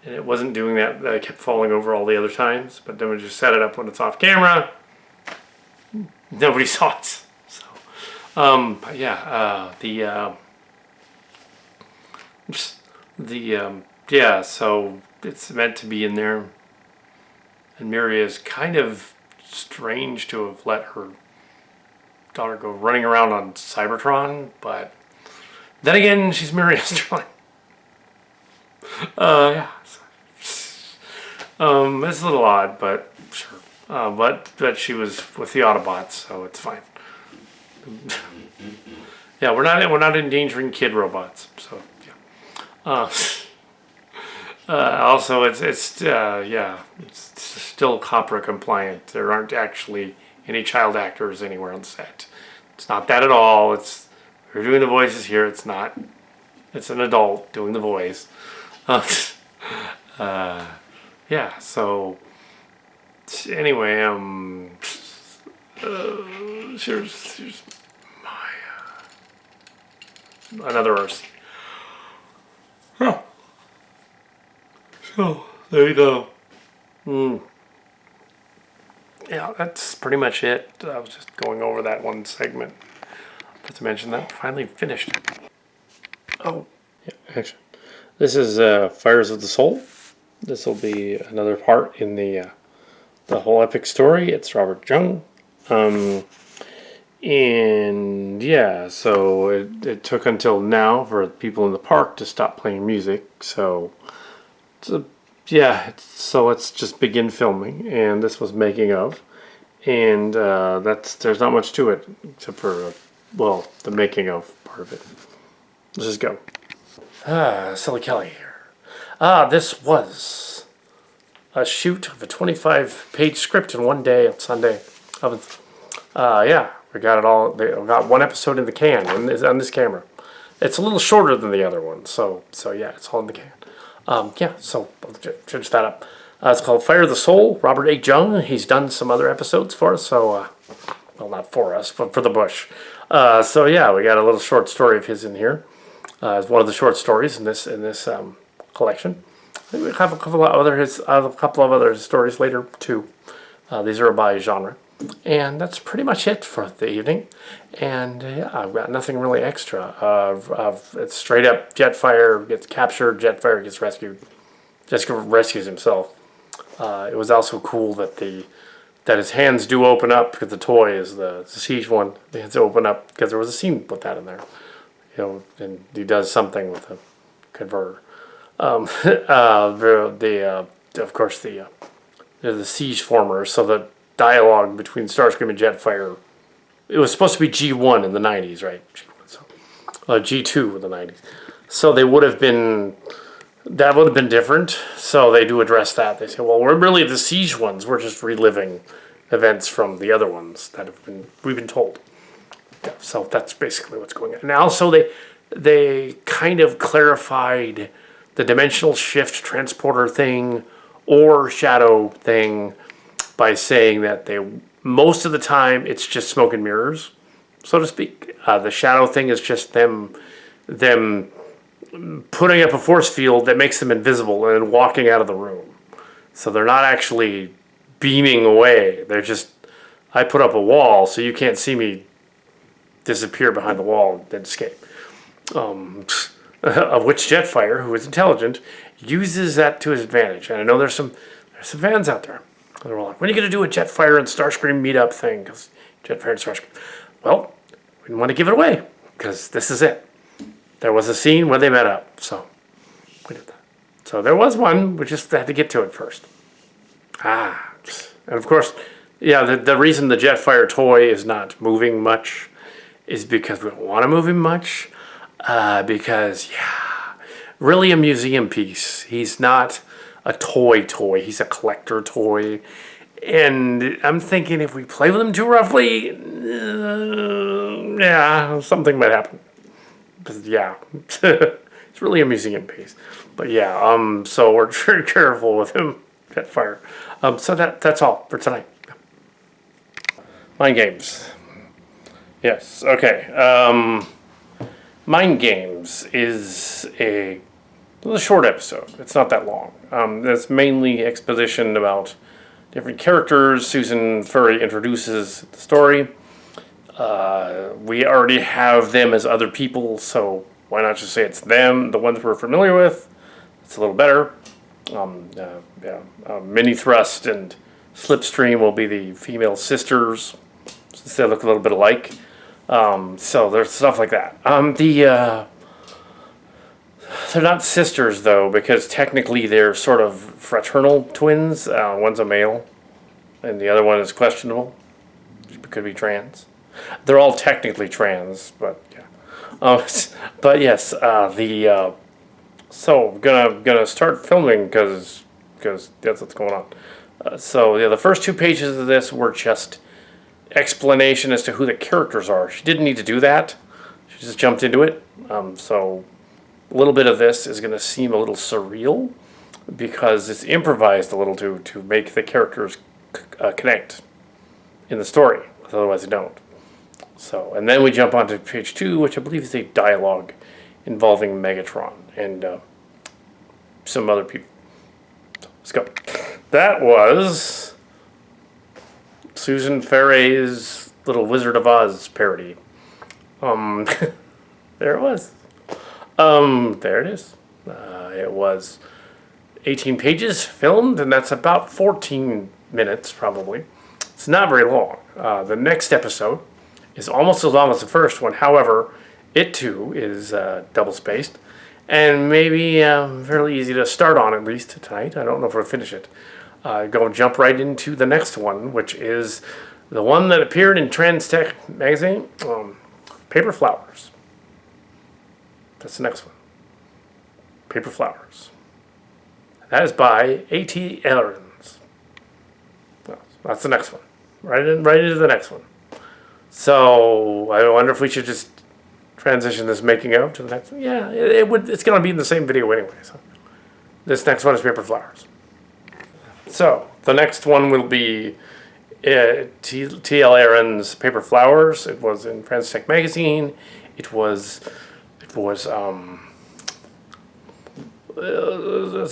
and it wasn't doing that. I kept falling over all the other times, but then we just set it up when it's off camera. Nobody saw it. So, but yeah, yeah. So it's meant to be in there, and Miri is kind of strange to have let her daughter go running around on Cybertron, but then again, she's Miri Sterling. Yeah. It's a little odd, but sure. But she was with the Autobots, so it's fine. Yeah, we're not endangering kid robots, so yeah. Also, it's still COPRA compliant. There aren't actually any child actors anywhere on set. It's not that at all. We're doing the voices here. It's not. It's an adult doing the voice. Yeah. So anyway, here's my another RC. Oh. So, there you go. Yeah, that's pretty much it. I was just going over that one segment. Not to mention that finally finished. Oh, yeah, actually. This is Fires of the Soul. This will be another part in the whole epic story. It's Robert Jung. And yeah, so it took until now for people in the park to stop playing music. So so let's just begin filming, and this was making of, and there's not much to it except for the making of part of it. Let's just go. Silly Kelly here. This was a shoot of a 25-page script in one day on Sunday. Yeah, we got it all. We got one episode in the can on this camera. It's a little shorter than the other one, so yeah, it's all in the can. Yeah, so I'll finish that up. It's called Fire of the Soul, Robert A. Jung. He's done some other episodes for us, so, well, not for us, but for the Bush. So yeah, we got a little short story of his in here. It's one of the short stories in this collection. I think we have a couple of other stories later too. These are by genre. And that's pretty much it for the evening. And yeah, I've got nothing really extra. It's straight up Jetfire gets captured, Jetfire gets rescued. Jessica rescues himself. It was also cool that the that his hands do open up because the toy is the Siege one. The hands open up because there was a scene with that in there. And he does something with the converter. Of course, they're the siege formers. So the dialogue between Starscream and Jetfire, it was supposed to be G1 in the 90s, right? G2 in the 90s. So they would have been, that would have been different. So they do address that. They say, well, we're really the siege ones. We're just reliving events from the other ones that we've been told. So that's basically what's going on. And also they kind of clarified the dimensional shift transporter thing or shadow thing by saying that most of the time it's just smoke and mirrors, so to speak. The shadow thing is just them putting up a force field that makes them invisible and then walking out of the room. So they're not actually beaming away. They're just, I put up a wall so you can't see me disappear behind the wall and then escape. Of which Jetfire, who is intelligent, uses that to his advantage. And I know there's some fans out there. They're all like, when are you going to do a Jetfire and Starscream meetup thing? Because Jetfire and Starscream. Well, we didn't want to give it away because this is it. There was a scene where they met up, so we did that. So there was one, we just had to get to it first. And of course, yeah, the reason the Jetfire toy is not moving much is because we don't want to move him much. Because, really a museum piece. He's not a toy. He's a collector toy. And I'm thinking if we play with him too roughly, something might happen. But it's really a museum piece. But so we're very careful with him, Jetfire. So that's all for tonight. Mind games. Yes, okay. Mind Games is a short episode. It's not that long. It's mainly exposition about different characters. Susan Furry introduces the story. We already have them as other people, so why not just say it's them, the ones we're familiar with? It's a little better. Mini Thrust and Slipstream will be the female sisters, since they look a little bit alike. So there's stuff like that. They're not sisters though, because technically they're sort of fraternal twins. One's a male, and the other one is questionable. Could be trans. They're all technically trans, but yeah. But yes, so gonna start filming because that's what's going on. The first 2 pages of this were just explanation as to who the characters are. She didn't need to do that. She just jumped into it. So a little bit of this is going to seem a little surreal because it's improvised a little to make the characters connect in the story. Otherwise they don't. So, and then we jump onto page 2, which I believe is a dialogue involving Megatron and some other people. So, let's go. That was Susan Ferre's little Wizard of Oz parody. There it was. There it is. It was 18 pages filmed, and that's about 14 minutes, probably. It's not very long. The next episode is almost as long as the first one. However, it too is double-spaced, and maybe fairly easy to start on, at least tonight. I don't know if we'll finish it. Jump right into the next one, which is the one that appeared in Transtech magazine, Paper Flowers. That's the next one. Paper Flowers. That is by A.T. Ellerins. That's the next one. Right into the next one. So I wonder if we should just transition this making of to the next one. Yeah, it would. It's going to be in the same video anyway. So this next one is Paper Flowers. So the next one will be T.L. Aaron's Paper Flowers. It was in Transtech magazine. It's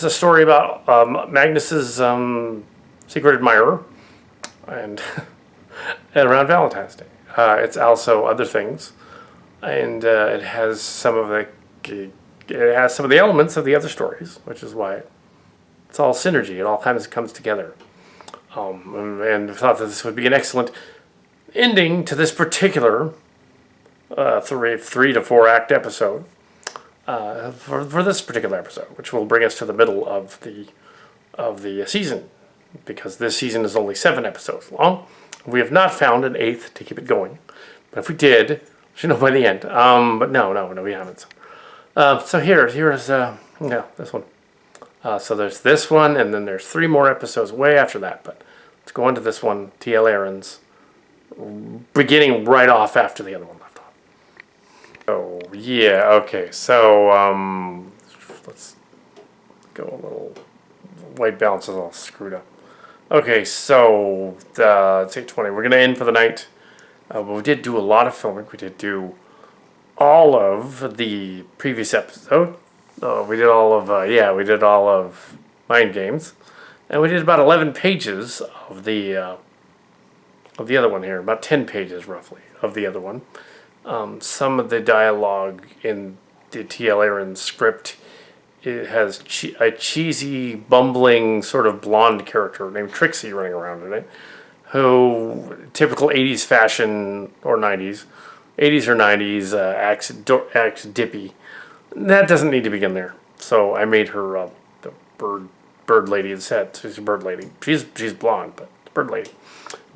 a story about Magnus's secret admirer, and around Valentine's Day. It's also other things, and it has some of the elements of the other stories, which is why it's all synergy. It all kind of comes together. and thought that this would be an excellent ending to this particular 3 to 4 act episode for this particular episode, which will bring us to the middle of the season, because this season is only 7 episodes long. We have not found an 8th to keep it going, but if we did, we should know by the end. But no, we haven't. So here's this one. So there's this one, and then there's 3 more episodes way after that. But let's go on to this one, T.L. Aaron's, beginning right off after the other one left off. Oh, yeah, okay. So, let's go a little... White balance is all screwed up. Okay, so, it's 8:20. We're going to end for the night. But we did do a lot of filming. We did do all of the previous episode. We did all of Mind Games. And we did about 11 pages of the other one here. About 10 pages, roughly, of the other one. Some of the dialogue in the T.L. Aaron script, it has a cheesy, bumbling, sort of blonde character named Trixie running around in it, who, typical 80s fashion, or 90s, 80s or 90s, acts dippy. That doesn't need to be in there. So I made her the bird lady instead. She's a bird lady. She's blonde, but bird lady.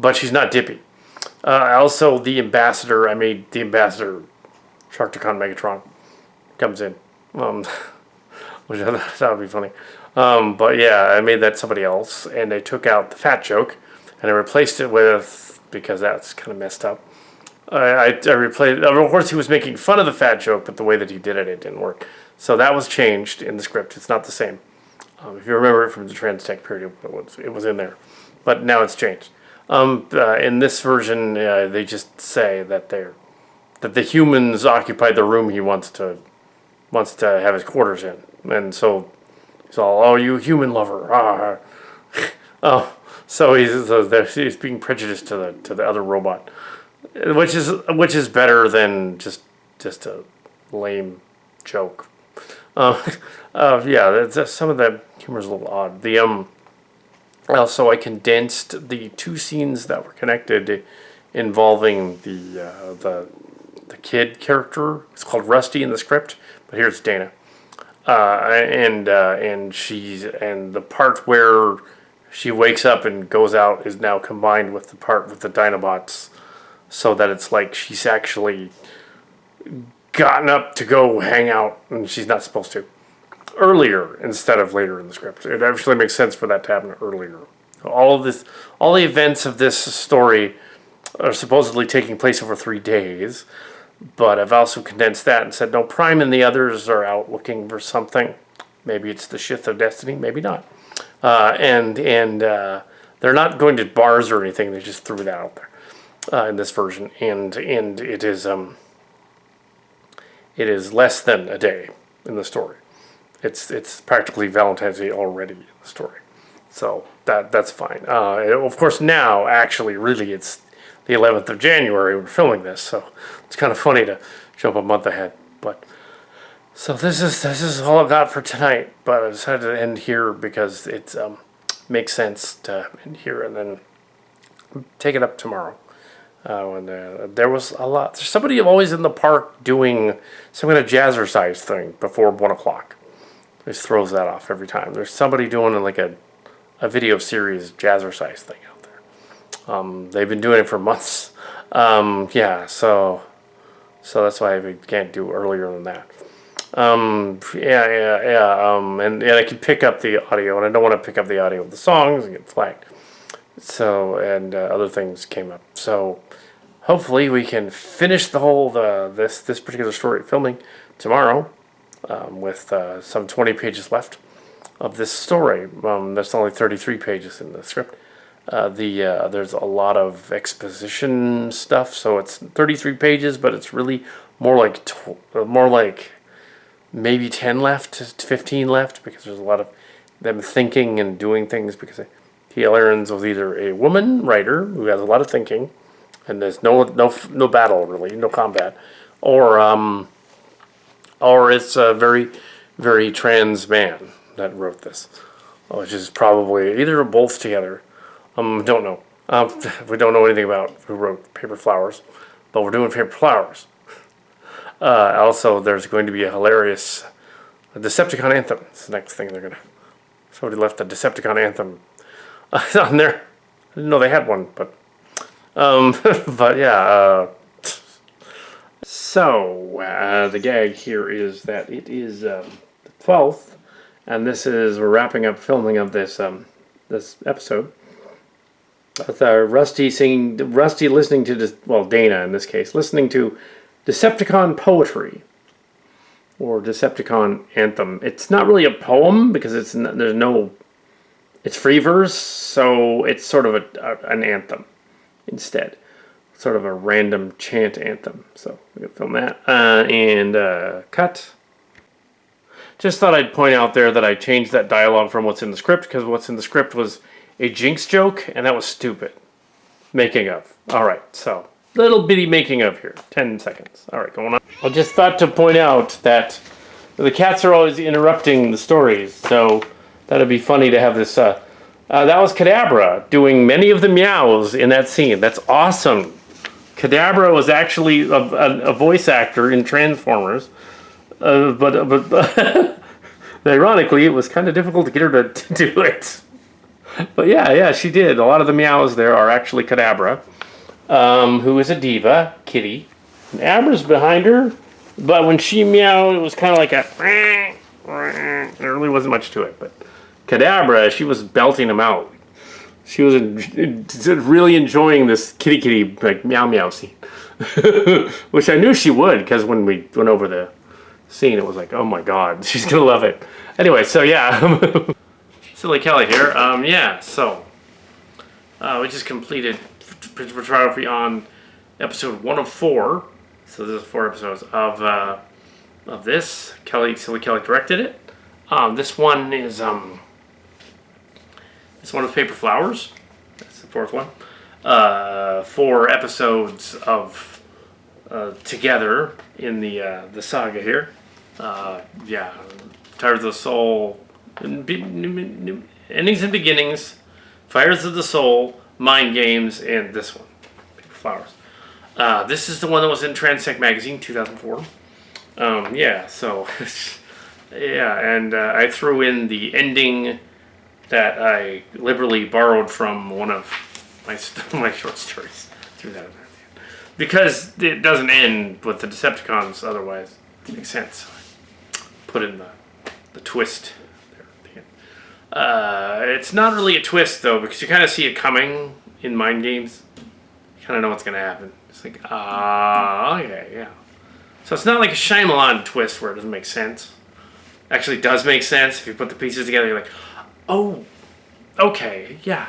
But she's not dippy. Also, the ambassador, I made the ambassador, Sharkticon Megatron, comes in. Which I thought would be funny. But yeah, I made that somebody else, and I took out the fat joke, and I replaced it with, because that's kind of messed up, I replaced, of course he was making fun of the fat joke, but the way that he did it, it didn't work. So that was changed in the script. It's not the same. If you remember it from the Trans-Tech period, it was in there. But now it's changed. In this version, they just say that the humans occupied the room he wants to have his quarters in, and so he's all, "Oh, you human lover!" So he's being prejudiced to the other robot, which is better than just a lame joke. Yeah, some of the humor is a little odd. Also, I condensed the 2 scenes that were connected involving the kid character. It's called Rusty in the script, but here's Dana. And the part where she wakes up and goes out is now combined with the part with the Dinobots, so that it's like she's actually gotten up to go hang out, and she's not supposed to. Earlier instead of later in the script. It actually makes sense for that to happen earlier. All the events of this story are supposedly taking place over 3 days, but I've also condensed that and said, no, Prime and the others are out looking for something. Maybe it's the Scythe of Destiny, maybe not. And they're not going to bars or anything. They just threw that out there in this version, and it is less than a day in the story. It's practically Valentine's Day already in the story, so that's fine. Of course, now actually, really, it's the 11th of January. We're filming this, so it's kind of funny to jump a month ahead. But so this is all I got for tonight. But I decided to end here because it makes sense to end here and then take it up tomorrow. When there was a lot. There's somebody always in the park doing some kind of jazzercise thing before 1 o'clock. Just throws that off every time. There's somebody doing like a video series jazzercise thing out there. They've been doing it for months. Yeah, so that's why we can't do earlier than that. And I can pick up the audio, and I don't want to pick up the audio of the songs and get flagged. So, and other things came up. So, hopefully we can finish the whole this particular story filming tomorrow. With some 20 pages left of this story. There's only 33 pages in the script. There's a lot of exposition stuff, so it's 33 pages, but it's really more like maybe 10 left, 15 left, because there's a lot of them thinking and doing things. Because T.L. Aaron's was either a woman writer who has a lot of thinking, and there's no battle really, no combat, or it's a very, very trans man that wrote this, which is probably either or both together. Don't know. We don't know anything about who wrote Paper Flowers, but we're doing Paper Flowers. Also, there's going to be a hilarious Decepticon anthem. It's the next thing they're gonna. Somebody left a Decepticon anthem on there. I didn't know they had one, but but yeah. So the gag here is that it is the 12th, and we're wrapping up filming of this this episode. With Rusty listening to Dana in this case, listening to Decepticon poetry or Decepticon anthem. It's not really a poem because it's free verse, so it's sort of an anthem instead, sort of a random chant anthem. So we can film that and cut. Just thought I'd point out there that I changed that dialogue from what's in the script because what's in the script was a Jinx joke, and that was stupid. Making of. Alright, so, little bitty making of here. 10 seconds. Alright, going on. I just thought to point out that the cats are always interrupting the stories, so that'd be funny to have this. That was Kadabra doing many of the meows in that scene. That's awesome. Kadabra was actually a voice actor in Transformers, but ironically, it was kind of difficult to get her to do it. But yeah, she did. A lot of the meows there are actually Kadabra, who is a diva, Kitty. And Abra's behind her, but when she meowed, it was kind of like a... There really wasn't much to it, but Kadabra, she was belting them out. She was really enjoying this kitty like meow meow scene. Which I knew she would, because when we went over the scene, it was like, oh my god, she's going to love it. Anyway, so yeah... Silly Kelly here. So we just completed photography on episode 1 of 4. So there's 4 episodes of this. Silly Kelly directed it. This one is Paper Flowers. That's the 4th one. 4 episodes of together in the saga here. Tired of the Soul. Endings and Beginnings, Fires of the Soul, Mind Games, and this one, Paper Flowers. This is the one that was in Transect Magazine, 2004. And I threw in the ending that I liberally borrowed from one of my short stories. Threw that in there. Because it doesn't end with the Decepticons, otherwise it makes sense. Put in the twist. It's not really a twist, though, because you kind of see it coming in Mind Games. You kind of know what's going to happen. It's like, okay, yeah. So it's not like a Shyamalan twist where it doesn't make sense. Actually, it does make sense. If you put the pieces together, you're like, oh, okay, yeah,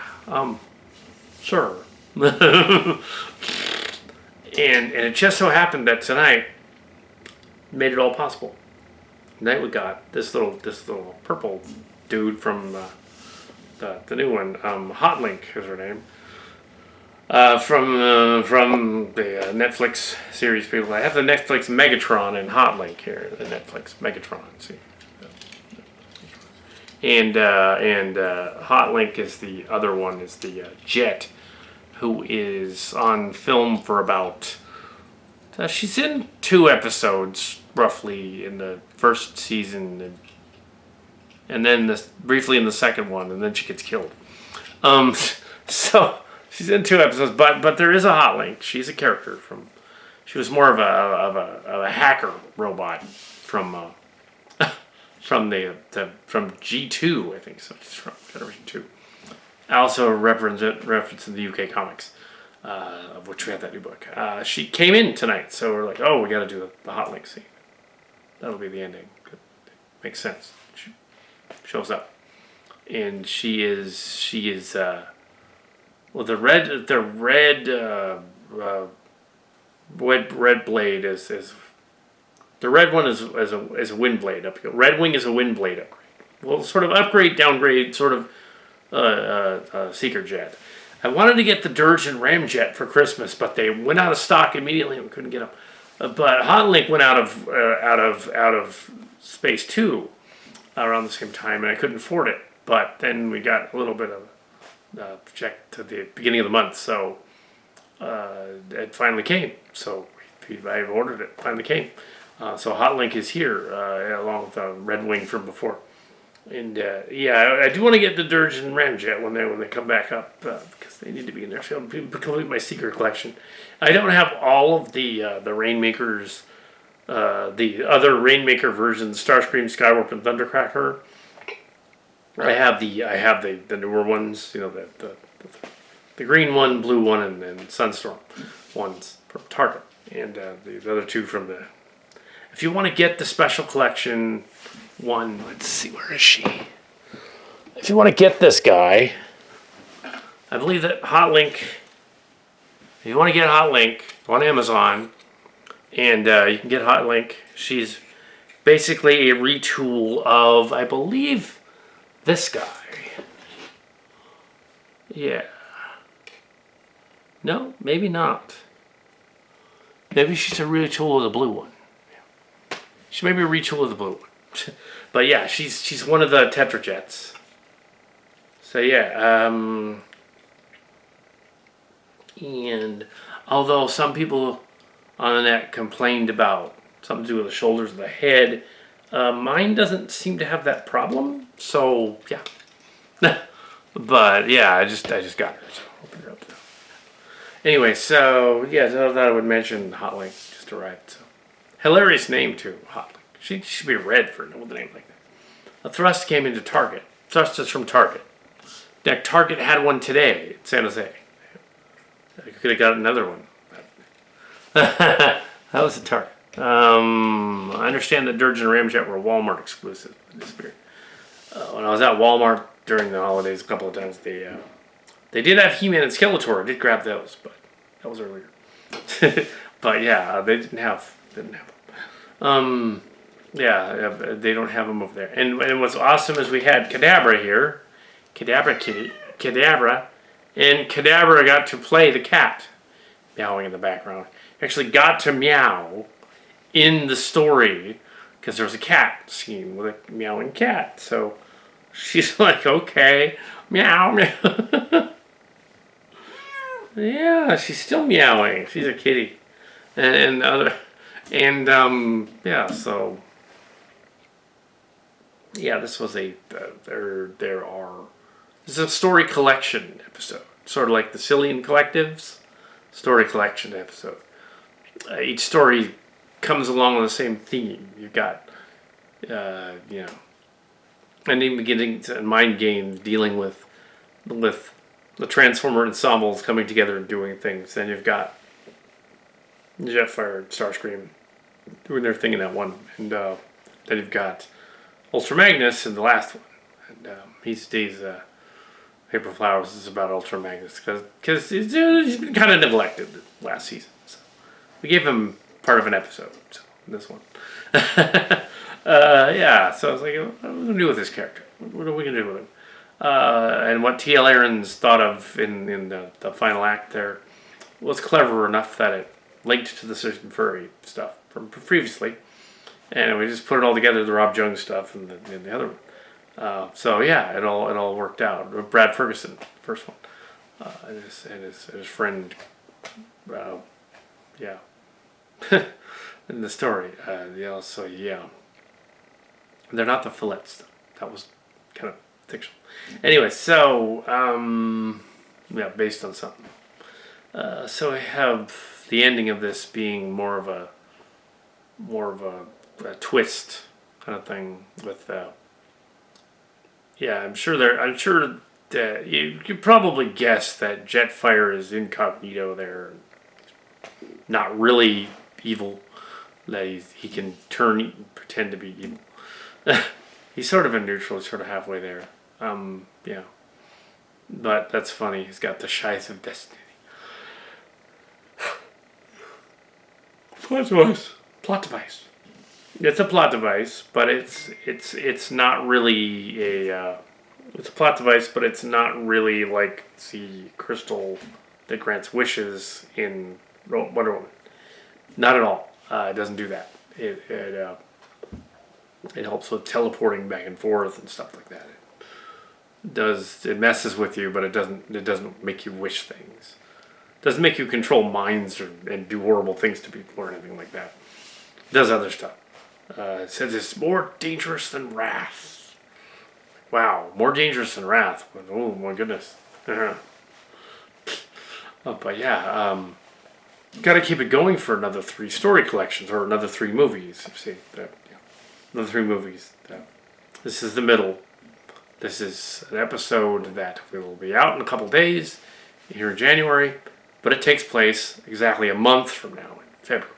sure. and it just so happened that tonight made it all possible. Tonight we got this little purple dude from the new one, Hot Link is her name, from the Netflix series people. I have the Netflix Megatron and Hot Link here, the Netflix Megatron. See, and Hot Link is the other one, is the Jet, who is on film for about. She's in 2 episodes roughly in the first season. And then briefly in the second one, and then she gets killed. So she's in 2 episodes, but there is a Hot Link. She's a character from. She was more of a hacker robot from G2, I think. So she's from Generation 2. Also reference in the UK comics, of which we have that new book. She came in tonight, so we're like, oh, we got to do the Hot Link scene. That'll be the ending. Makes sense. Shows up, and she is the red blade is the red one is a wind blade upgrade. Red Wing is a wind blade upgrade. Well, sort of upgrade, downgrade, sort of seeker jet. I wanted to get the Dirge and Ramjet for Christmas, but they went out of stock immediately, and we couldn't get them. But Hot Link went out of Space 2. Around the same time, and I couldn't afford it. But then we got a little bit of project to the beginning of the month. So it finally came. So I ordered it. Finally came. So Hot Link is here along with Red Wing from before. And I do want to get the Dirge and Ramjet when they come back up because they need to be in there. So I'll complete my secret collection. I don't have all of the Rainmakers, the other Rainmaker versions, Starscream, Skywarp, and Thundercracker. I have the newer ones, the green one, blue one, and Sunstorm ones from Target, and the other two from the. If you want to get the special collection one, let's see, where is she? If you want to get this guy, I believe that Hot Link. If you want to get Hot Link on Amazon, and you can get Hot Link. She's basically a retool of, I believe, this guy. Yeah. No, maybe not. Maybe she's a retool of the blue one. She may be a retool of the blue one. But yeah, she's one of the Tetrajets. So yeah, and although some people on the net complained about something to do with the shoulders and the head, mine doesn't seem to have that problem. So yeah, but yeah, I just got her. So open her up. Anyway, so yeah, so I thought I would mention Hot Link just arrived. So hilarious name too, Hot Link. She should be red for with a name like that. A Thrust came into Target. Thrust is from Target. Now, Target had one today in San Jose. I could have got another one. That was a Target. I understand that Dirge and Ramjet were Walmart exclusive in this period. When I was at Walmart during the holidays a couple of times, they did have He-Man and Skeletor. I did grab those, but that was earlier. But yeah, they didn't have them. Yeah, they don't have them over there. And what's awesome is we had Kadabra here. Kadabra Kitty. Kadabra. And Kadabra got to play the cat. Meowing in the background. Actually got to meow in the story. Because there was a cat scene with a meowing cat. So she's like, okay. Meow, meow. Yeah, she's still meowing. She's a kitty. Yeah, so... Yeah, this was this is a story collection episode. Sort of like the Cillian Collective's story collection episode. Each story comes along with the same theme. You've got, an even beginning to mind game dealing with the Transformer ensembles coming together and doing things. Then you've got Jetfire and Starscream doing their thing in that one. And then you've got Ultra Magnus in the last one. And he's Paper Flowers is about Ultra Magnus because he's been kind of neglected last season. So we gave him part of an episode. So this one, yeah. So I was like, what are we gonna do with this character? What are we gonna do with him? And what T.L. Aarons thought of in the final act there was clever enough that it linked to the Citizen Furry stuff from previously, and we just put it all together, the Rob Jones stuff and the other one. So yeah, it all worked out. Brad Ferguson, first one, and his friend, yeah, in the story. So yeah, they're not the fillets. That was kind of fictional. Anyway, so yeah, based on something. So I have the ending of this being more of a twist kind of thing with. Yeah, I'm sure that you could probably guess that Jetfire is incognito there, not really evil. That he can pretend to be evil. He's sort of a neutral, sort of halfway there. Yeah, but that's funny. He's got the Scythe of Destiny. Plot device. It's a plot device, but it's not really it's a plot device, but it's not really like the crystal that grants wishes in Wonder Woman. Not at all. It doesn't do that. It helps with teleporting back and forth and stuff like that. it messes with you, but it doesn't make you wish things. It doesn't make you control minds and do horrible things to people or anything like that. It does other stuff. It says it's more dangerous than wrath. Wow, more dangerous than wrath. Oh my goodness. But yeah, got to keep it going for another 3 story collections or another 3 movies. See, another 3 movies. This is the middle. This is an episode that will be out in a couple days here in January, but it takes place exactly a month from now in February,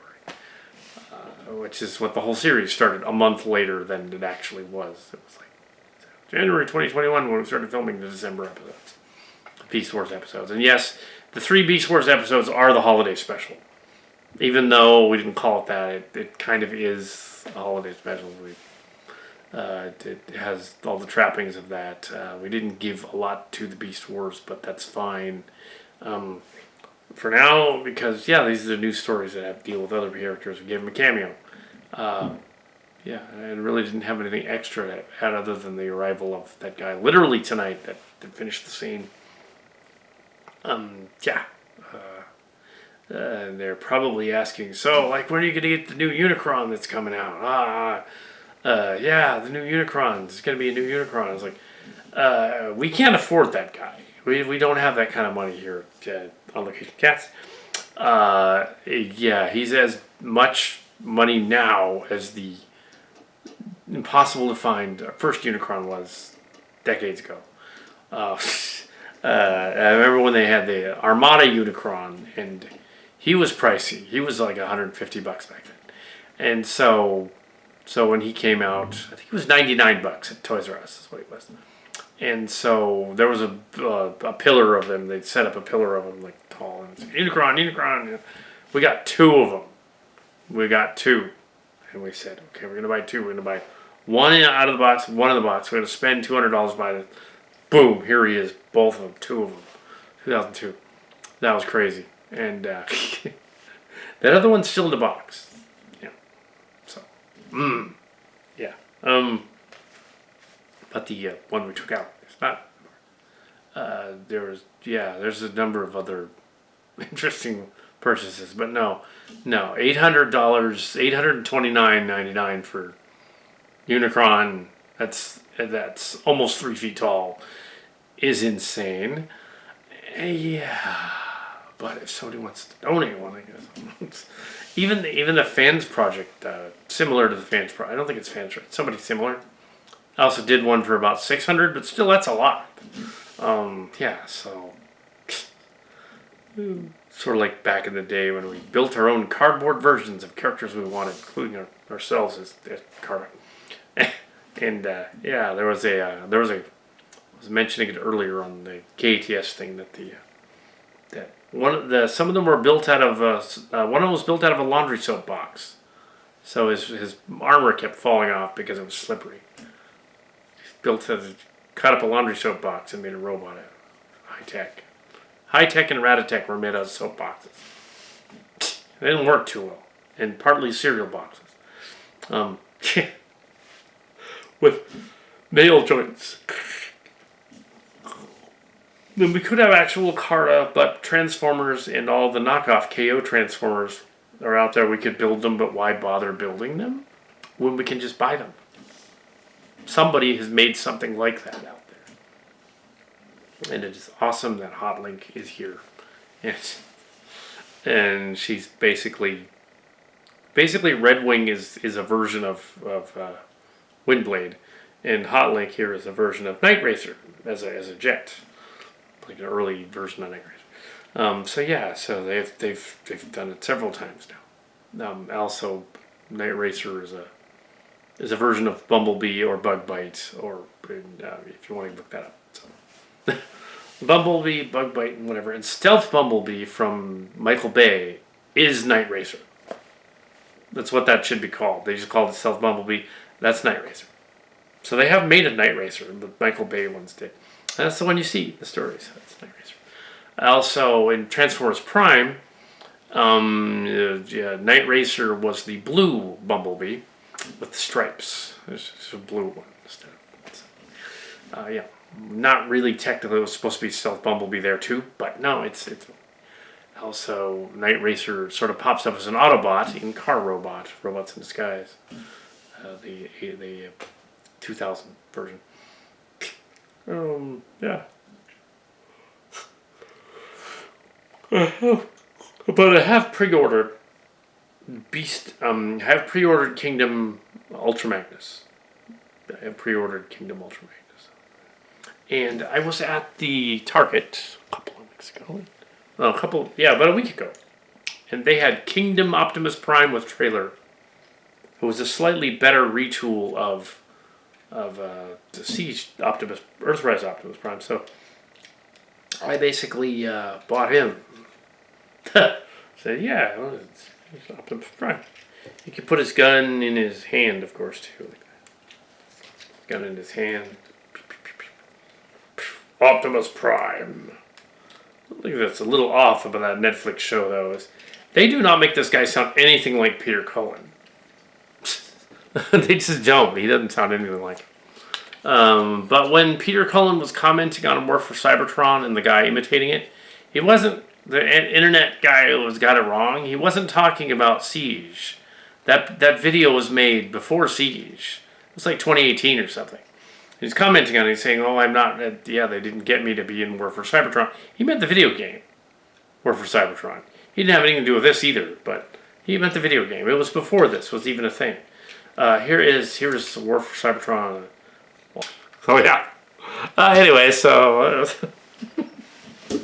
which is what the whole series started a month later than it actually was. It was like January 2021 when we started filming the December episodes, Beast Wars episodes. And yes, the 3 Beast Wars episodes are the holiday special. Even though we didn't call it that, it kind of is a holiday special. It has all the trappings of that. We didn't give a lot to the Beast Wars, but that's fine for now, because these are the new stories that have to deal with other characters. We gave them a cameo. And really didn't have anything extra to add other than the arrival of that guy literally tonight that finished the scene. They're probably asking, so, like, when are you going to get the new Unicron that's coming out? The new Unicron. There's going to be a new Unicron. I was like, we can't afford that guy. We don't have that kind of money here on Location Cats. He's as much money now as the impossible to find first Unicron was decades ago. I remember when they had the Armada Unicron, and he was pricey. He was like $150 back then. And so when he came out, I think it was $99 at Toys R Us is what he was. And so there was a pillar of them. They'd set up a pillar of them, like tall, and it's Unicron. We got 2 of them. We got 2. And we said, okay, we're going to buy 2. We're going to buy one out of the box, one in the box. We're going to spend $200 by it. Boom, here he is. Both of them, 2 of them. 2002. That was crazy. And that other one's still in the box. Yeah. So, yeah. But the one we took out is not. There's a number of other interesting purchases, but no, $800, $829.99 for Unicron. That's almost 3 feet tall. Is insane. Yeah, but if somebody wants to donate one, I guess. even the Fans Project, similar to the Fans Project. I don't think it's Fans Project. Somebody similar. I also did one for about $600, but still, that's a lot. So sort of like back in the day when we built our own cardboard versions of characters we wanted, including ourselves as cardboard. And there was I was mentioning it earlier on the KATS thing that some of them were built out of one of them was built out of a laundry soap box, so his armor kept falling off because it was slippery. Cut up a laundry soap box and made a robot out of it. High tech and Ratatech were made out of soap boxes. They didn't work too well, and partly cereal boxes. With nail joints. Then we could have actual Carta, but Transformers and all the knockoff KO Transformers are out there. We could build them, but why bother building them when we can just buy them? Somebody has made something like that out there. And it is awesome that Hotlink is here. Yes. And she's basically Red Wing is a version of Windblade, and Hotlink here is a version of Night Racer as a jet, like an early version of Night Racer. So they've done it several times now. Also, Night Racer is a version of Bumblebee or Bug Bite, or if you want to look that up. So. Bumblebee, Bug Bite, and whatever. And Stealth Bumblebee from Michael Bay is Night Racer. That's what that should be called. They just called it Stealth Bumblebee. That's Night Racer. So they have made a Night Racer. The Michael Bay ones did. That's the one you see in the stories. That's Night Racer. Also, in Transformers Prime, Night Racer was the blue Bumblebee with the stripes. There's a blue one instead of. not really technically, it was supposed to be Stealth Bumblebee there too, but no, it's also Night Racer sort of pops up as an Autobot in Car Robot, Robots in Disguise, the 2000 version. Yeah. But I have pre-ordered Kingdom Ultra Magnus. I have pre-ordered Kingdom Ultra Magnus. And I was at the Target a couple of weeks ago. About a week ago. And they had Kingdom Optimus Prime with trailer. It was a slightly better retool of the Siege Optimus, Earthrise Optimus Prime. So I basically bought him. Said, yeah, well, it's Optimus Prime. He could put his gun in his hand, of course, too. Like that. Gun in his hand. Optimus Prime. I think that's a little off about that Netflix show, though. Is they do not make this guy sound anything like Peter Cullen. They just don't. He doesn't sound anything like him. But when Peter Cullen was commenting on War for Cybertron and the guy imitating it, he wasn't. The internet guy got it wrong. He wasn't talking about Siege. That video was made before Siege. It was like 2018 or something. He's commenting on it, saying, "Oh, I'm not. Yeah, they didn't get me to be in War for Cybertron." He meant the video game, War for Cybertron. He didn't have anything to do with this either, but he meant the video game. It was before this was even a thing. Here is War for Cybertron. Oh yeah. Anyway, so